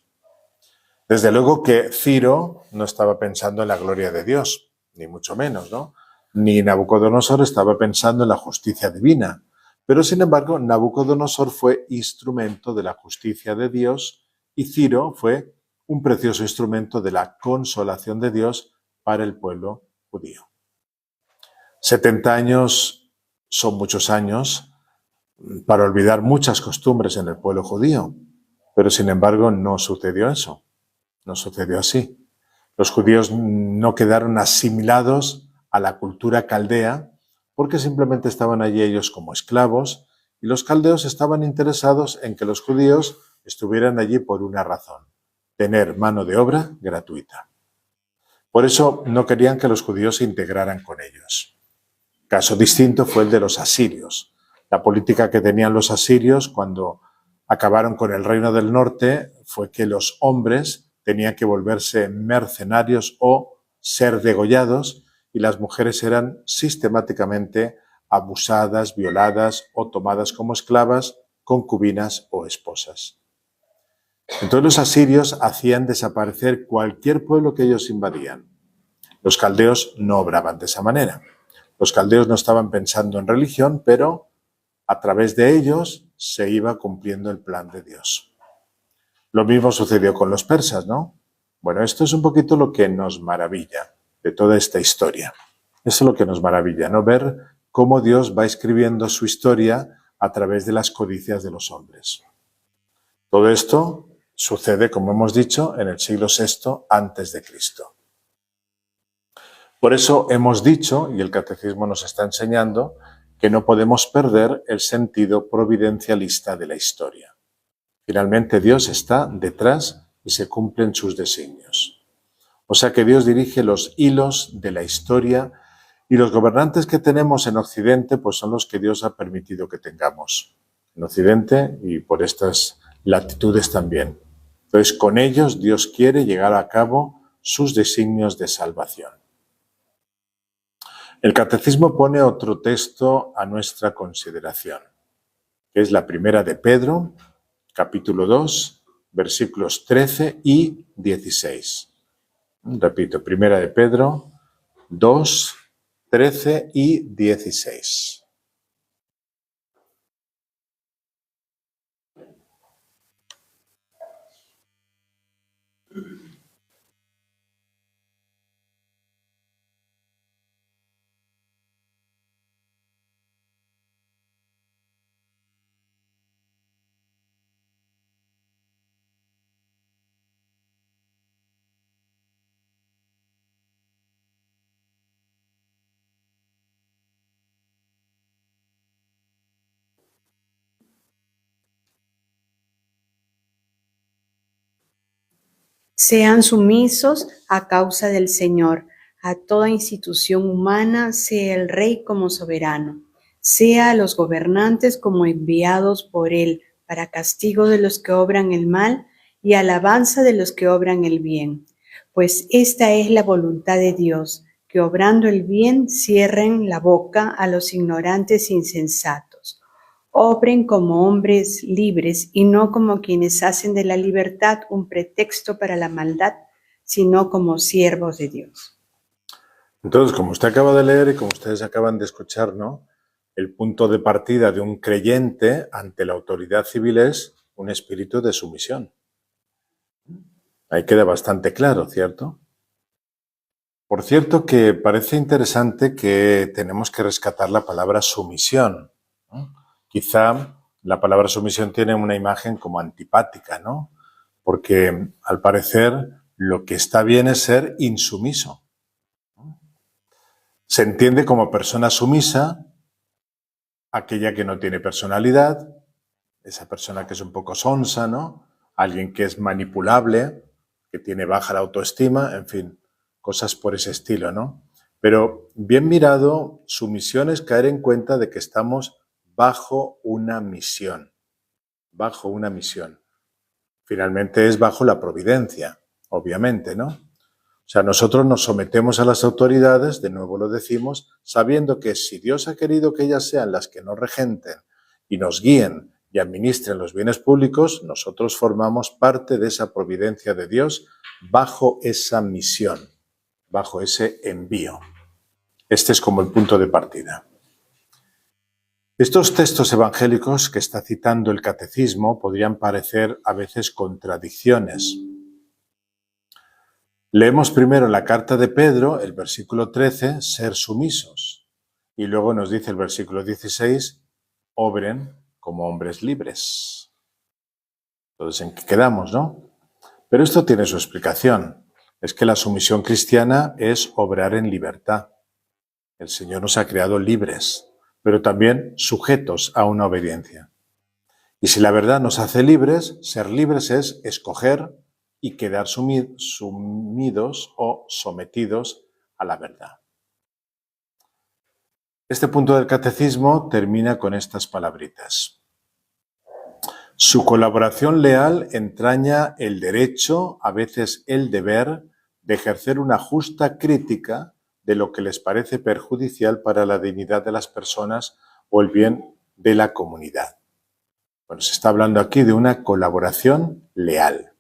Desde luego que Ciro no estaba pensando en la gloria de Dios, ni mucho menos, ¿no? Ni Nabucodonosor estaba pensando en la justicia divina. Pero, sin embargo, Nabucodonosor fue instrumento de la justicia de Dios y Ciro fue un precioso instrumento de la consolación de Dios para el pueblo judío. 70 años son muchos años para olvidar muchas costumbres en el pueblo judío, pero, sin embargo, no sucedió eso. No sucedió así. Los judíos no quedaron asimilados a la cultura caldea porque simplemente estaban allí ellos como esclavos y los caldeos estaban interesados en que los judíos estuvieran allí por una razón: tener mano de obra gratuita. Por eso no querían que los judíos se integraran con ellos. Caso distinto fue el de los asirios. La política que tenían los asirios cuando acabaron con el reino del norte fue que los hombres tenían que volverse mercenarios o ser degollados y las mujeres eran sistemáticamente abusadas, violadas o tomadas como esclavas, concubinas o esposas. Entonces los asirios hacían desaparecer cualquier pueblo que ellos invadían. Los caldeos no obraban de esa manera. Los caldeos no estaban pensando en religión, pero a través de ellos se iba cumpliendo el plan de Dios. Lo mismo sucedió con los persas, ¿no? Bueno, esto es un poquito lo que nos maravilla de toda esta historia. Eso es lo que nos maravilla, ¿no? Ver cómo Dios va escribiendo su historia a través de las codicias de los hombres. Todo esto sucede, como hemos dicho, en el siglo VI antes de Cristo. Por eso hemos dicho, y el Catecismo nos está enseñando, que no podemos perder el sentido providencialista de la historia. Finalmente Dios está detrás y se cumplen sus designios. O sea que Dios dirige los hilos de la historia y los gobernantes que tenemos en Occidente pues son los que Dios ha permitido que tengamos en Occidente y por estas latitudes también. Entonces con ellos Dios quiere llevar a cabo sus designios de salvación. El Catecismo pone otro texto a nuestra consideración, que es la primera de Pedro, capítulo 2, versículos 13 y 16. Repito, primera de Pedro 2, 13 y 16. Sean sumisos a causa del Señor, a toda institución humana, sea el Rey como soberano, sea a los gobernantes como enviados por Él para castigo de los que obran el mal y alabanza de los que obran el bien. Pues esta es la voluntad de Dios, que obrando el bien cierren la boca a los ignorantes e insensatos. Obren como hombres libres y no como quienes hacen de la libertad un pretexto para la maldad, sino como siervos de Dios. Entonces, como usted acaba de leer y como ustedes acaban de escuchar, ¿no? El punto de partida de un creyente ante la autoridad civil es un espíritu de sumisión. Ahí queda bastante claro, ¿cierto? Por cierto que parece interesante que tenemos que rescatar la palabra sumisión, ¿no? Quizá la palabra sumisión tiene una imagen como antipática, ¿no? Porque al parecer lo que está bien es ser insumiso. Se entiende como persona sumisa aquella que no tiene personalidad, esa persona que es un poco sonsa, ¿no? alguien que es manipulable, que tiene baja la autoestima, en fin, cosas por ese estilo, ¿no? Pero bien mirado, su misión es caer en cuenta de que estamos bajo una misión, bajo una misión. Finalmente es bajo la providencia, obviamente, ¿no? O sea, nosotros nos sometemos a las autoridades, de nuevo lo decimos, sabiendo que si Dios ha querido que ellas sean las que nos regenten y nos guíen y administren los bienes públicos, nosotros formamos parte de esa providencia de Dios bajo esa misión, bajo ese envío. Este es como el punto de partida. Estos textos evangélicos que está citando el Catecismo podrían parecer a veces contradicciones. Leemos primero la carta de Pedro, el versículo 13, ser sumisos. Y luego nos dice el versículo 16, obren como hombres libres. Entonces, ¿en qué quedamos, no? Pero esto tiene su explicación. Es que la sumisión cristiana es obrar en libertad. El Señor nos ha creado libres, pero también sujetos a una obediencia. Y si la verdad nos hace libres, ser libres es escoger y quedar sumidos o sometidos a la verdad. Este punto del Catecismo termina con estas palabritas. Su colaboración leal entraña el derecho, a veces el deber, de ejercer una justa crítica de lo que les parece perjudicial para la dignidad de las personas o el bien de la comunidad. Bueno, se está hablando aquí de una colaboración leal.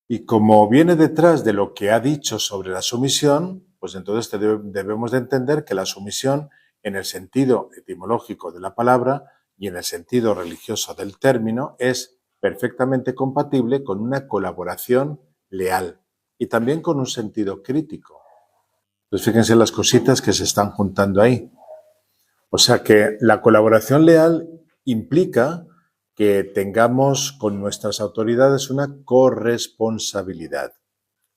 Y como viene detrás de lo que ha dicho sobre la sumisión, pues entonces debemos de entender que la sumisión, en el sentido etimológico de la palabra y en el sentido religioso del término, es perfectamente compatible con una colaboración leal y también con un sentido crítico. Entonces fíjense las cositas que se están juntando ahí. O sea que la colaboración leal implica que tengamos con nuestras autoridades una corresponsabilidad.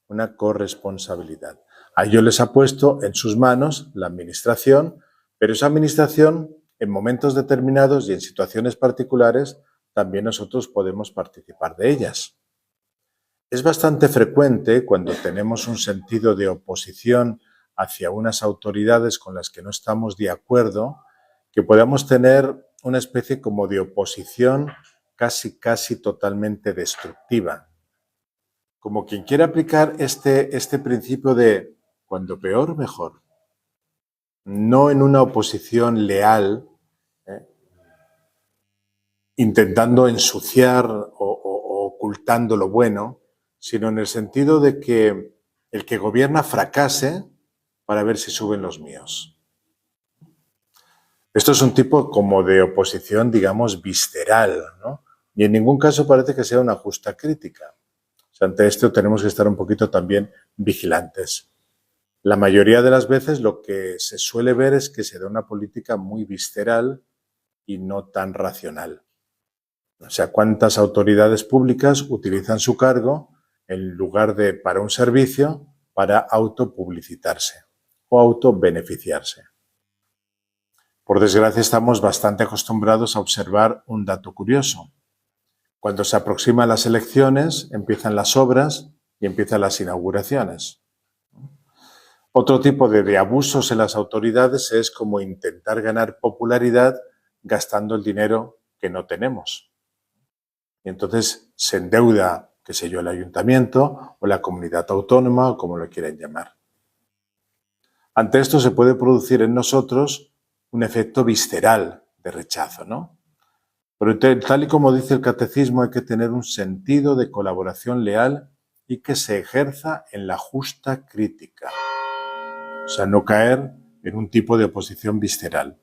Una corresponsabilidad. A ellos les ha puesto en sus manos la administración, pero esa administración en momentos determinados y en situaciones particulares también nosotros podemos participar de ellas. Es bastante frecuente cuando tenemos un sentido de oposición hacia unas autoridades con las que no estamos de acuerdo, que podamos tener una especie como de oposición casi totalmente destructiva. Como quien quiere aplicar este principio de cuando peor, mejor. No en una oposición leal, intentando ensuciar o ocultando lo bueno, sino en el sentido de que el que gobierna fracase para ver si suben los míos. Esto es un tipo como de oposición, digamos, visceral, ¿no? Y en ningún caso parece que sea una justa crítica. O sea, ante esto tenemos que estar un poquito también vigilantes. La mayoría de las veces lo que se suele ver es que se da una política muy visceral y no tan racional. O sea, cuántas autoridades públicas utilizan su cargo en lugar de para un servicio, para autopublicitarse o autobeneficiarse. Por desgracia, estamos bastante acostumbrados a observar un dato curioso. Cuando se aproximan las elecciones, empiezan las obras y empiezan las inauguraciones. Otro tipo de abusos en las autoridades es como intentar ganar popularidad gastando el dinero que no tenemos. Y entonces se endeuda, qué sé yo, el ayuntamiento o la comunidad autónoma o como lo quieran llamar. Ante esto se puede producir en nosotros un efecto visceral de rechazo, ¿no? Pero tal y como dice el Catecismo, hay que tener un sentido de colaboración leal y que se ejerza en la justa crítica. O sea, no caer en un tipo de oposición visceral.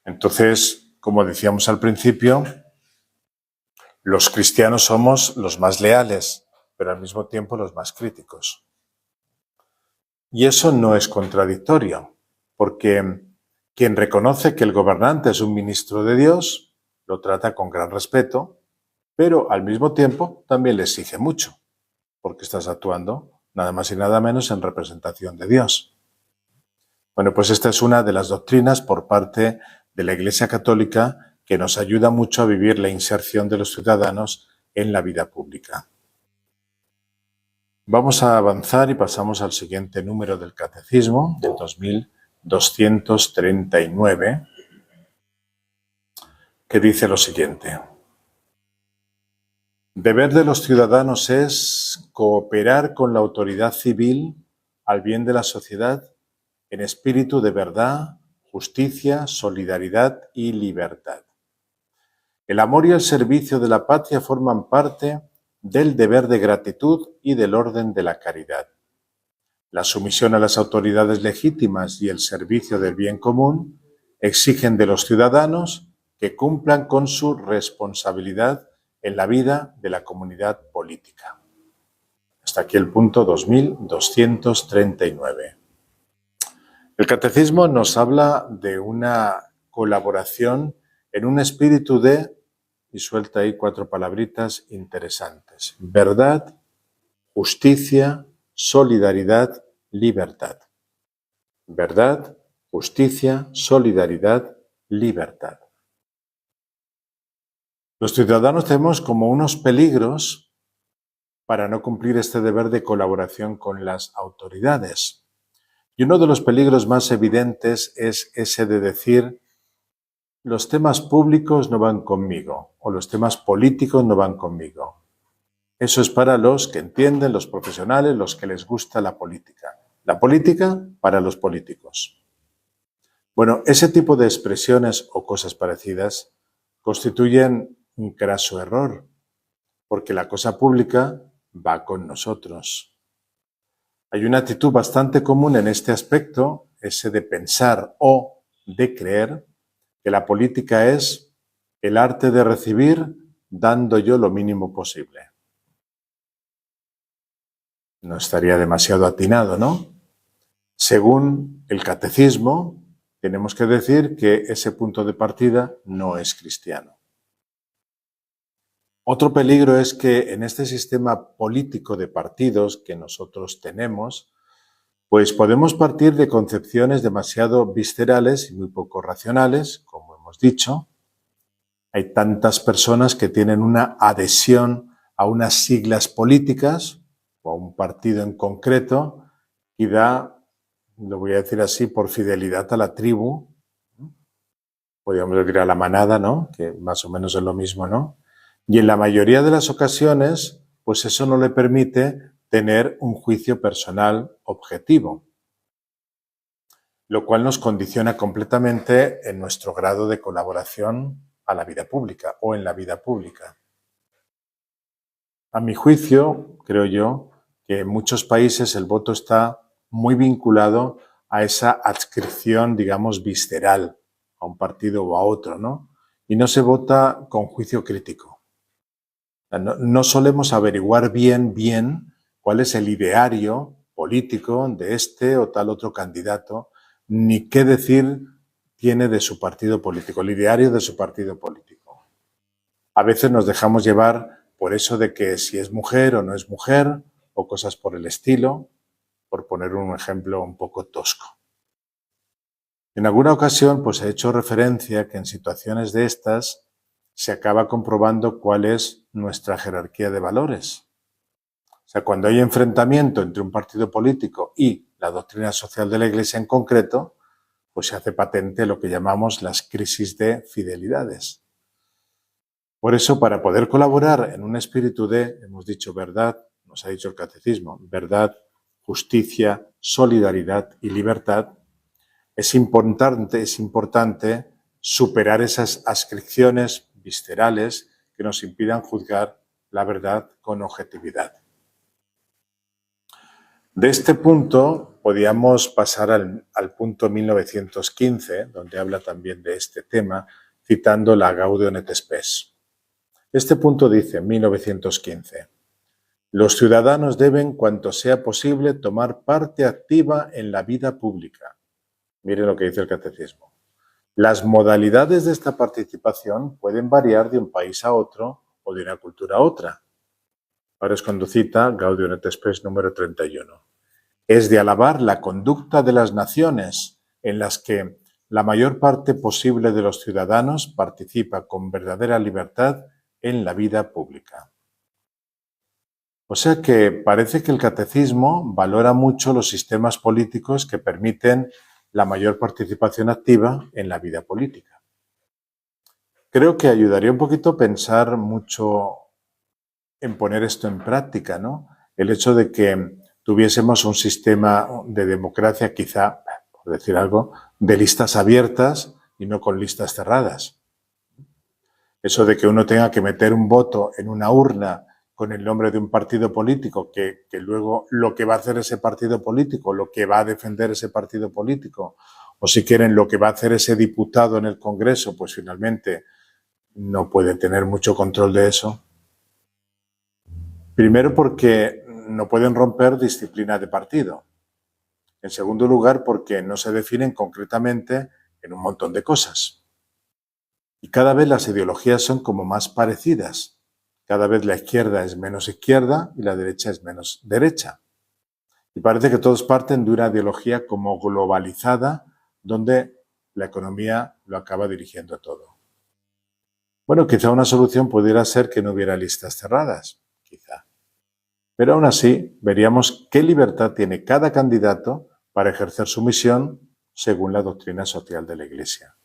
Entonces, como decíamos al principio, los cristianos somos los más leales, pero al mismo tiempo los más críticos. Y eso no es contradictorio, porque quien reconoce que el gobernante es un ministro de Dios, lo trata con gran respeto, pero al mismo tiempo también le exige mucho, porque estás actuando nada más y nada menos en representación de Dios. Bueno, pues esta es una de las doctrinas por parte de la Iglesia Católica que nos ayuda mucho a vivir la inserción de los ciudadanos en la vida pública. Vamos a avanzar y pasamos al siguiente número del Catecismo, del 2239, que dice lo siguiente. Deber de los ciudadanos es cooperar con la autoridad civil al bien de la sociedad en espíritu de verdad, justicia, solidaridad y libertad. El amor y el servicio de la patria forman parte del deber de gratitud y del orden de la caridad. La sumisión a las autoridades legítimas y el servicio del bien común exigen de los ciudadanos que cumplan con su responsabilidad en la vida de la comunidad política. Hasta aquí el punto 2239. El Catecismo nos habla de una colaboración en un espíritu de, y suelta ahí 4 palabritas interesantes: verdad, justicia, solidaridad, libertad. Verdad, justicia, solidaridad, libertad. Los ciudadanos tenemos como unos peligros para no cumplir este deber de colaboración con las autoridades. Y uno de los peligros más evidentes es ese de decir: los temas públicos no van conmigo, o los temas políticos no van conmigo. Eso es para los que entienden, los profesionales, los que les gusta la política. La política para los políticos. Bueno, ese tipo de expresiones o cosas parecidas constituyen un craso error, porque la cosa pública va con nosotros. Hay una actitud bastante común en este aspecto, ese de pensar o de creer que la política es el arte de recibir dando yo lo mínimo posible. No estaría demasiado atinado, ¿no? Según el Catecismo, tenemos que decir que ese punto de partida no es cristiano. Otro peligro es que en este sistema político de partidos que nosotros tenemos, pues podemos partir de concepciones demasiado viscerales y muy poco racionales, como hemos dicho. Hay tantas personas que tienen una adhesión a unas siglas políticas o a un partido en concreto y da, lo voy a decir así, por fidelidad a la tribu. Podríamos decir a la manada, ¿no? Que más o menos es lo mismo, ¿no? Y en la mayoría de las ocasiones, pues eso no le permite tener un juicio personal objetivo, lo cual nos condiciona completamente en nuestro grado de colaboración a la vida pública o en la vida pública. A mi juicio, creo yo, que en muchos países el voto está muy vinculado a esa adscripción, digamos, visceral a un partido o a otro, ¿no? Y no se vota con juicio crítico. No solemos averiguar bien cuál es el ideario político de este o tal otro candidato, ni qué decir tiene de su partido político, el ideario de su partido político. A veces nos dejamos llevar por eso de que si es mujer o no es mujer, o cosas por el estilo, por poner un ejemplo un poco tosco. En alguna ocasión, pues he hecho referencia que en situaciones de estas se acaba comprobando cuál es nuestra jerarquía de valores. O sea, cuando hay enfrentamiento entre un partido político y la doctrina social de la Iglesia en concreto, pues se hace patente lo que llamamos las crisis de fidelidades. Por eso, para poder colaborar en un espíritu de, hemos dicho verdad, nos ha dicho el Catecismo, verdad, justicia, solidaridad y libertad, es importante superar esas adscripciones viscerales que nos impidan juzgar la verdad con objetividad. De este punto podíamos pasar al punto 1915, donde habla también de este tema, citando la Gaudium et Spes. Este punto dice, 1915, los ciudadanos deben, cuanto sea posible, tomar parte activa en la vida pública. Miren lo que dice el Catecismo. Las modalidades de esta participación pueden variar de un país a otro o de una cultura a otra. Ahora es cuando cita Gaudium et Spes número 31. Es de alabar la conducta de las naciones en las que la mayor parte posible de los ciudadanos participa con verdadera libertad en la vida pública. O sea que parece que el catecismo valora mucho los sistemas políticos que permiten la mayor participación activa en la vida política. Creo que ayudaría un poquito pensar mucho en poner esto en práctica, ¿no? El hecho de que tuviésemos un sistema de democracia, quizá, por decir algo, de listas abiertas y no con listas cerradas. Eso de que uno tenga que meter un voto en una urna con el nombre de un partido político, que luego lo que va a hacer ese partido político, lo que va a defender ese partido político, o si quieren lo que va a hacer ese diputado en el Congreso, pues finalmente no puede tener mucho control de eso. Primero porque no pueden romper disciplina de partido. En segundo lugar porque no se definen concretamente en un montón de cosas. Y cada vez las ideologías son como más parecidas. Cada vez la izquierda es menos izquierda y la derecha es menos derecha. Y parece que todos parten de una ideología como globalizada, donde la economía lo acaba dirigiendo todo. Bueno, quizá una solución pudiera ser que no hubiera listas cerradas, quizá. Pero aún así, veríamos qué libertad tiene cada candidato para ejercer su misión según la doctrina social de la Iglesia.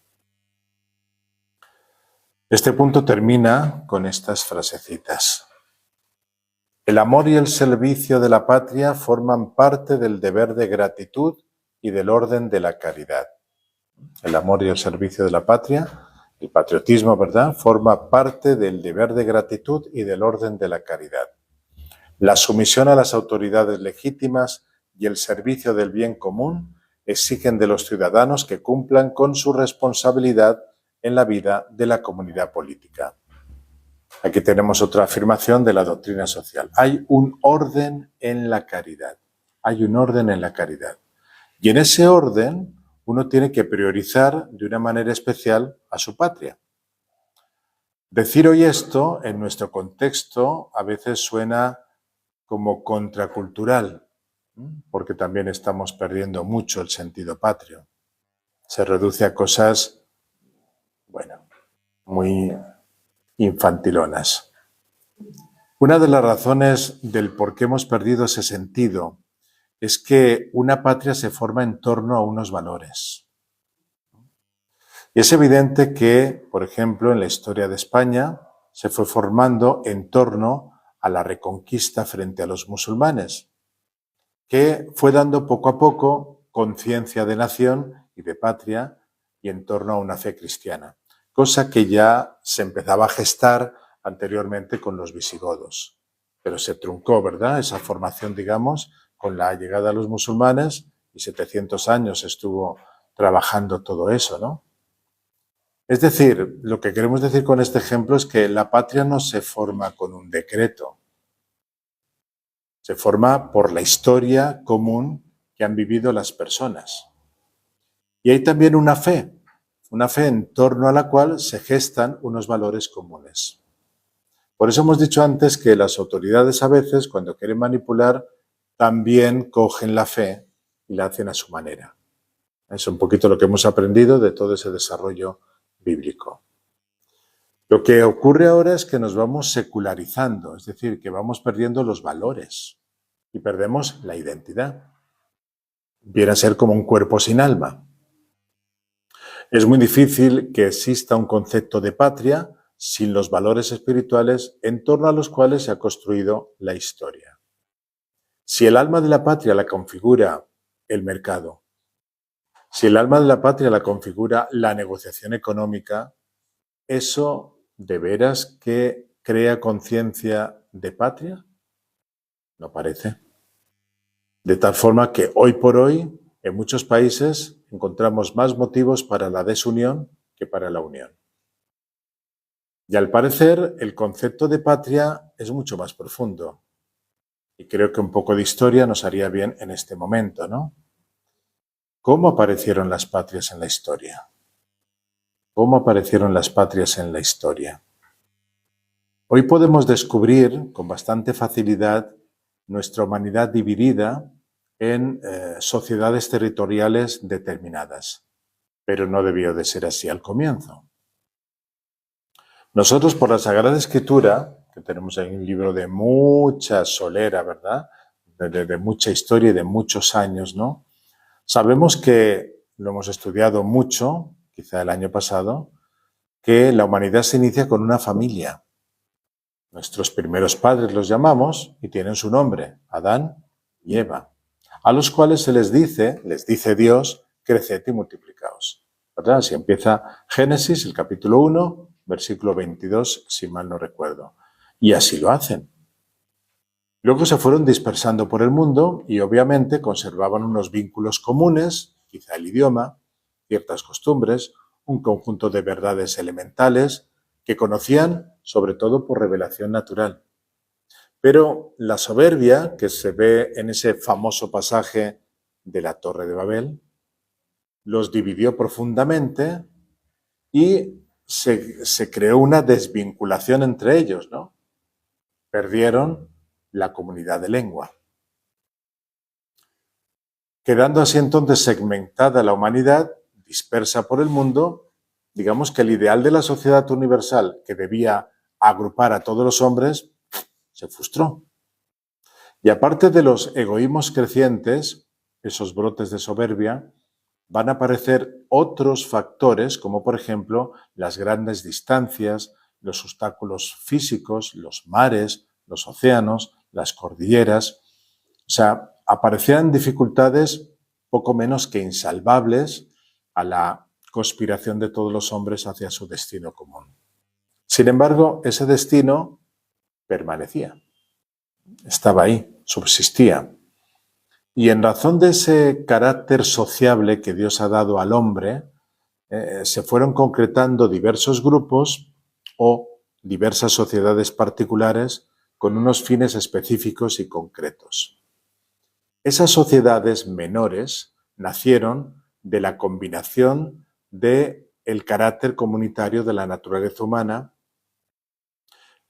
Este punto termina con estas frasecitas. El amor y el servicio de la patria forman parte del deber de gratitud y del orden de la caridad. El amor y el servicio de la patria, el patriotismo, ¿verdad?, forma parte del deber de gratitud y del orden de la caridad. La sumisión a las autoridades legítimas y el servicio del bien común exigen de los ciudadanos que cumplan con su responsabilidad en la vida de la comunidad política. Aquí tenemos otra afirmación de la doctrina social. Hay un orden en la caridad. Hay un orden en la caridad. Y en ese orden uno tiene que priorizar de una manera especial a su patria. Decir hoy esto en nuestro contexto a veces suena como contracultural, porque también estamos perdiendo mucho el sentido patrio. Se reduce a cosas, bueno, muy infantilonas. Una de las razones del por qué hemos perdido ese sentido es que una patria se forma en torno a unos valores. Y es evidente que, por ejemplo, en la historia de España se fue formando en torno a la reconquista frente a los musulmanes, que fue dando poco a poco conciencia de nación y de patria y en torno a una fe cristiana, cosa que ya se empezaba a gestar anteriormente con los visigodos. Pero se truncó, ¿verdad?, esa formación, digamos, con la llegada de los musulmanes y 700 años estuvo trabajando todo eso, ¿no? Es decir, lo que queremos decir con este ejemplo es que la patria no se forma con un decreto. Se forma por la historia común que han vivido las personas. Y hay también una fe en torno a la cual se gestan unos valores comunes. Por eso hemos dicho antes que las autoridades a veces, cuando quieren manipular, también cogen la fe y la hacen a su manera. Es un poquito lo que hemos aprendido de todo ese desarrollo bíblico. Lo que ocurre ahora es que nos vamos secularizando, es decir, que vamos perdiendo los valores y perdemos la identidad. Viene a ser como un cuerpo sin alma. Es muy difícil que exista un concepto de patria sin los valores espirituales en torno a los cuales se ha construido la historia. Si el alma de la patria la configura el mercado, si el alma de la patria la configura la negociación económica, ¿eso de veras que crea conciencia de patria? No parece. De tal forma que hoy por hoy, en muchos países, encontramos más motivos para la desunión que para la unión. Y al parecer, el concepto de patria es mucho más profundo. Y creo que un poco de historia nos haría bien en este momento, ¿no? ¿Cómo aparecieron las patrias en la historia? ¿Cómo aparecieron las patrias en la historia? Hoy podemos descubrir con bastante facilidad nuestra humanidad dividida en sociedades territoriales determinadas. pero no debió de ser así al comienzo. Nosotros, por la Sagrada Escritura, que tenemos ahí un libro de mucha solera, ¿verdad? De mucha historia y de muchos años, ¿no? Sabemos que, lo hemos estudiado mucho, quizá el año pasado, que la humanidad se inicia con una familia. Nuestros primeros padres los llamamos y tienen su nombre, Adán y Eva, a los cuales se les dice Dios, creced y multiplicaos. ¿Verdad? Así empieza Génesis, el capítulo 1, versículo 22, si mal no recuerdo. Y así lo hacen. Luego se fueron dispersando por el mundo y obviamente conservaban unos vínculos comunes, quizá el idioma, ciertas costumbres, un conjunto de verdades elementales que conocían sobre todo por revelación natural. Pero la soberbia que se ve en ese famoso pasaje de la Torre de Babel los dividió profundamente y se creó una desvinculación entre ellos, ¿no? Perdieron la comunidad de lengua. Quedando así entonces segmentada la humanidad, dispersa por el mundo, digamos que el ideal de la sociedad universal que debía agrupar a todos los hombres se frustró. Y aparte de los egoísmos crecientes, esos brotes de soberbia, van a aparecer otros factores, como por ejemplo las grandes distancias, los obstáculos físicos, los mares, los océanos, las cordilleras. O sea, aparecían dificultades poco menos que insalvables a la conspiración de todos los hombres hacia su destino común. Sin embargo, ese destino permanecía, estaba ahí, subsistía. Y en razón de ese carácter sociable que Dios ha dado al hombre, se fueron concretando diversos grupos o diversas sociedades particulares con unos fines específicos y concretos. Esas sociedades menores nacieron de la combinación del carácter comunitario de la naturaleza humana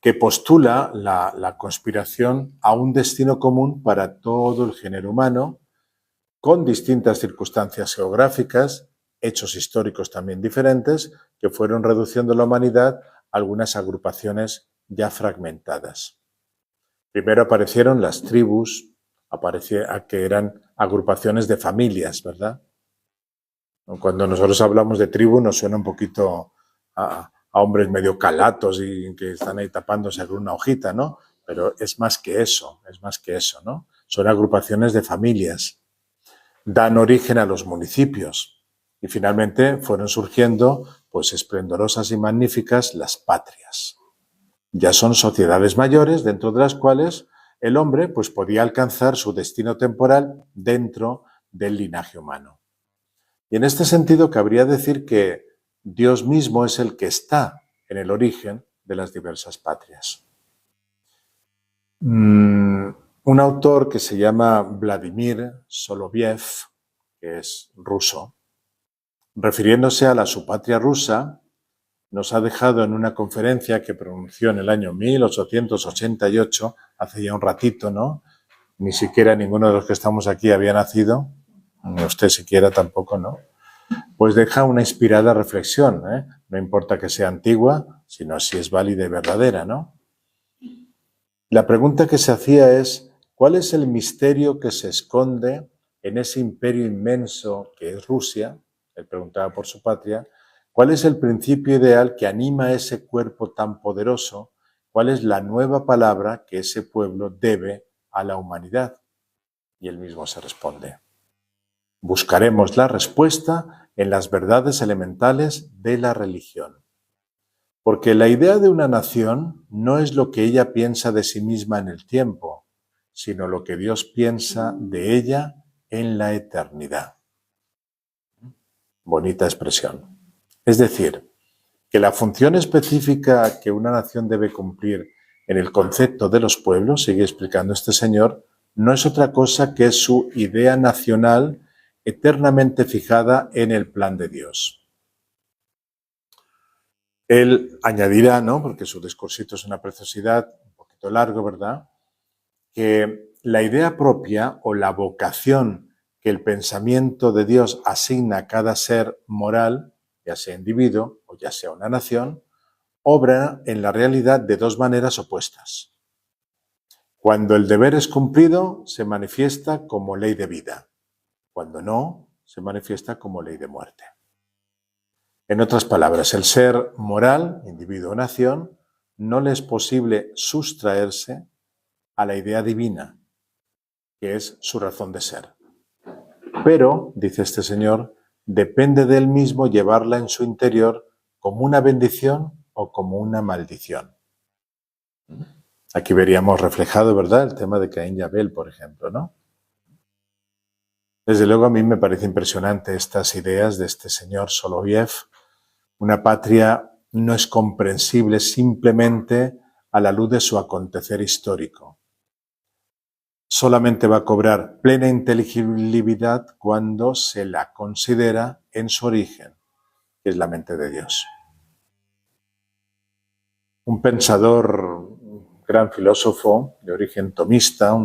que postula la conspiración a un destino común para todo el género humano, con distintas circunstancias geográficas, hechos históricos también diferentes, que fueron reduciendo la humanidad a algunas agrupaciones ya fragmentadas. Primero aparecieron las tribus, que eran agrupaciones de familias, ¿verdad? Cuando nosotros hablamos de tribu nos suena un poquito a hombres medio calatos y que están ahí tapándose con una hojita, ¿no? Pero es más que eso, ¿no? Son agrupaciones de familias. Dan origen a los municipios y finalmente fueron surgiendo, pues, esplendorosas y magníficas las patrias. Ya son sociedades mayores dentro de las cuales el hombre, pues, podía alcanzar su destino temporal dentro del linaje humano. Y en este sentido cabría decir que Dios mismo es el que está en el origen de las diversas patrias. Un autor que se llama Vladimir Soloviev, que es ruso, refiriéndose a la subpatria rusa, nos ha dejado en una conferencia que pronunció en el año 1888, hace ya un ratito, ¿no? Ni siquiera ninguno de los que estamos aquí había nacido, ni usted siquiera tampoco, ¿no? Pues deja una inspirada reflexión, ¿eh? No importa que sea antigua, sino si es válida y verdadera, ¿no? La pregunta que se hacía es, ¿cuál es el misterio que se esconde en ese imperio inmenso que es Rusia? Él preguntaba por su patria. ¿Cuál es el principio ideal que anima ese cuerpo tan poderoso? ¿Cuál es la nueva palabra que ese pueblo debe a la humanidad? Y él mismo se responde. Buscaremos la respuesta en las verdades elementales de la religión. Porque la idea de una nación no es lo que ella piensa de sí misma en el tiempo, sino lo que Dios piensa de ella en la eternidad. Bonita expresión. Es decir, que la función específica que una nación debe cumplir en el concepto de los pueblos, sigue explicando este señor, no es otra cosa que su idea nacional eternamente fijada en el plan de Dios. Él añadirá, ¿no?, porque su discursito es una preciosidad, un poquito largo, ¿verdad?, que la idea propia o la vocación que el pensamiento de Dios asigna a cada ser moral, ya sea individuo o ya sea una nación, obra en la realidad de dos maneras opuestas. Cuando el deber es cumplido, se manifiesta como ley de vida. Cuando no, se manifiesta como ley de muerte. En otras palabras, el ser moral, individuo o nación, no le es posible sustraerse a la idea divina, que es su razón de ser. Pero, dice este señor, depende de él mismo llevarla en su interior como una bendición o como una maldición. Aquí veríamos reflejado, ¿verdad?, el tema de Caín y Abel, por ejemplo, ¿no? Desde luego a mí me parece impresionante estas ideas de este señor Soloviev. Una patria no es comprensible simplemente a la luz de su acontecer histórico. Solamente va a cobrar plena inteligibilidad cuando se la considera en su origen, que es la mente de Dios. Un pensador, un gran filósofo de origen tomista,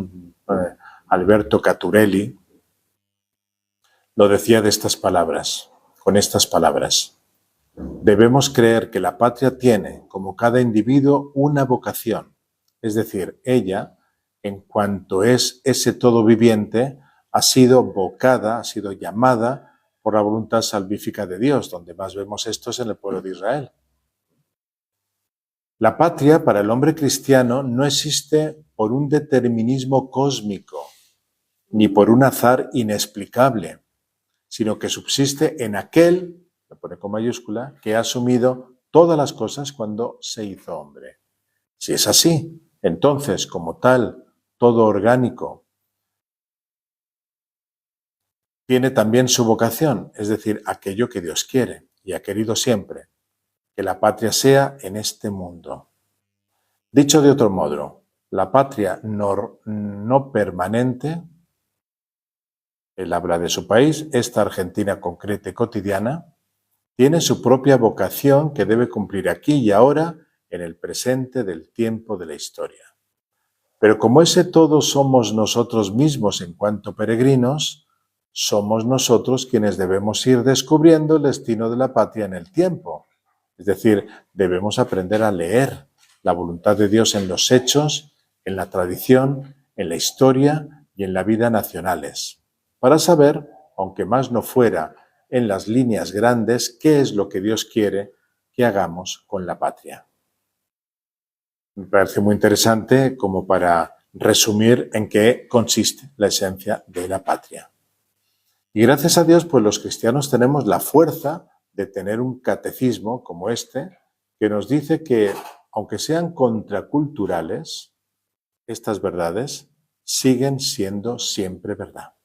Alberto Caturelli, lo decía de estas palabras, con estas palabras. Debemos creer que la patria tiene, como cada individuo, una vocación. Es decir, ella, en cuanto es ese todo viviente, ha sido vocada, ha sido llamada por la voluntad salvífica de Dios. Donde más vemos esto es en el pueblo de Israel. La patria para el hombre cristiano no existe por un determinismo cósmico, ni por un azar inexplicable, sino que subsiste en aquel, lo pone con mayúscula, que ha asumido todas las cosas cuando se hizo hombre. Si es así, entonces, como tal, todo orgánico tiene también su vocación, es decir, aquello que Dios quiere y ha querido siempre, que la patria sea en este mundo. Dicho de otro modo, la patria no permanente, él habla de su país, esta Argentina concreta y cotidiana, tiene su propia vocación que debe cumplir aquí y ahora en el presente del tiempo de la historia. Pero como ese todo somos nosotros mismos en cuanto peregrinos, somos nosotros quienes debemos ir descubriendo el destino de la patria en el tiempo. Es decir, debemos aprender a leer la voluntad de Dios en los hechos, en la tradición, en la historia y en la vida nacionales, para saber, aunque más no fuera en las líneas grandes, qué es lo que Dios quiere que hagamos con la patria. Me parece muy interesante como para resumir en qué consiste la esencia de la patria. Y gracias a Dios, pues los cristianos tenemos la fuerza de tener un catecismo como este, que nos dice que, aunque sean contraculturales, estas verdades siguen siendo siempre verdad.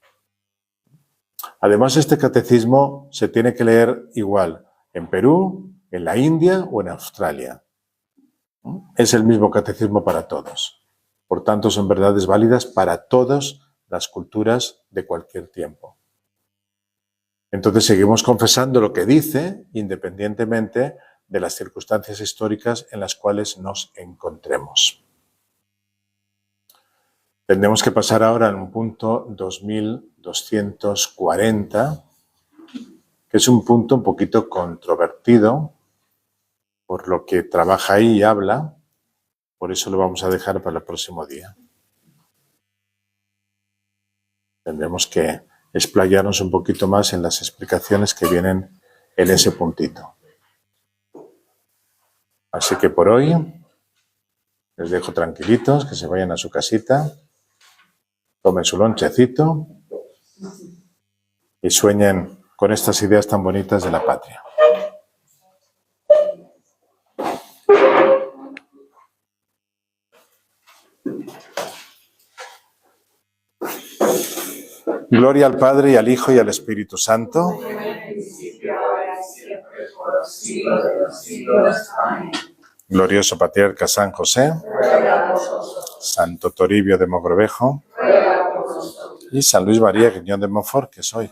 Además, este catecismo se tiene que leer igual en Perú, en la India o en Australia. Es el mismo catecismo para todos. Por tanto, son verdades válidas para todas las culturas de cualquier tiempo. Entonces, seguimos confesando lo que dice, independientemente de las circunstancias históricas en las cuales nos encontremos. Tendremos que pasar ahora a un punto 2240, que es un punto un poquito controvertido, por lo que trabaja ahí y habla, por eso lo vamos a dejar para el próximo día. Tendremos que explayarnos un poquito más en las explicaciones que vienen en ese puntito. Así que por hoy les dejo tranquilitos, que se vayan a su casita, tomen su lonchecito y sueñen con estas ideas tan bonitas de la patria. Gloria al Padre y al Hijo y al Espíritu Santo. Glorioso Patriarca San José, Santo Toribio de Mogrovejo y San Luis María Griñón de Montfort, que soy.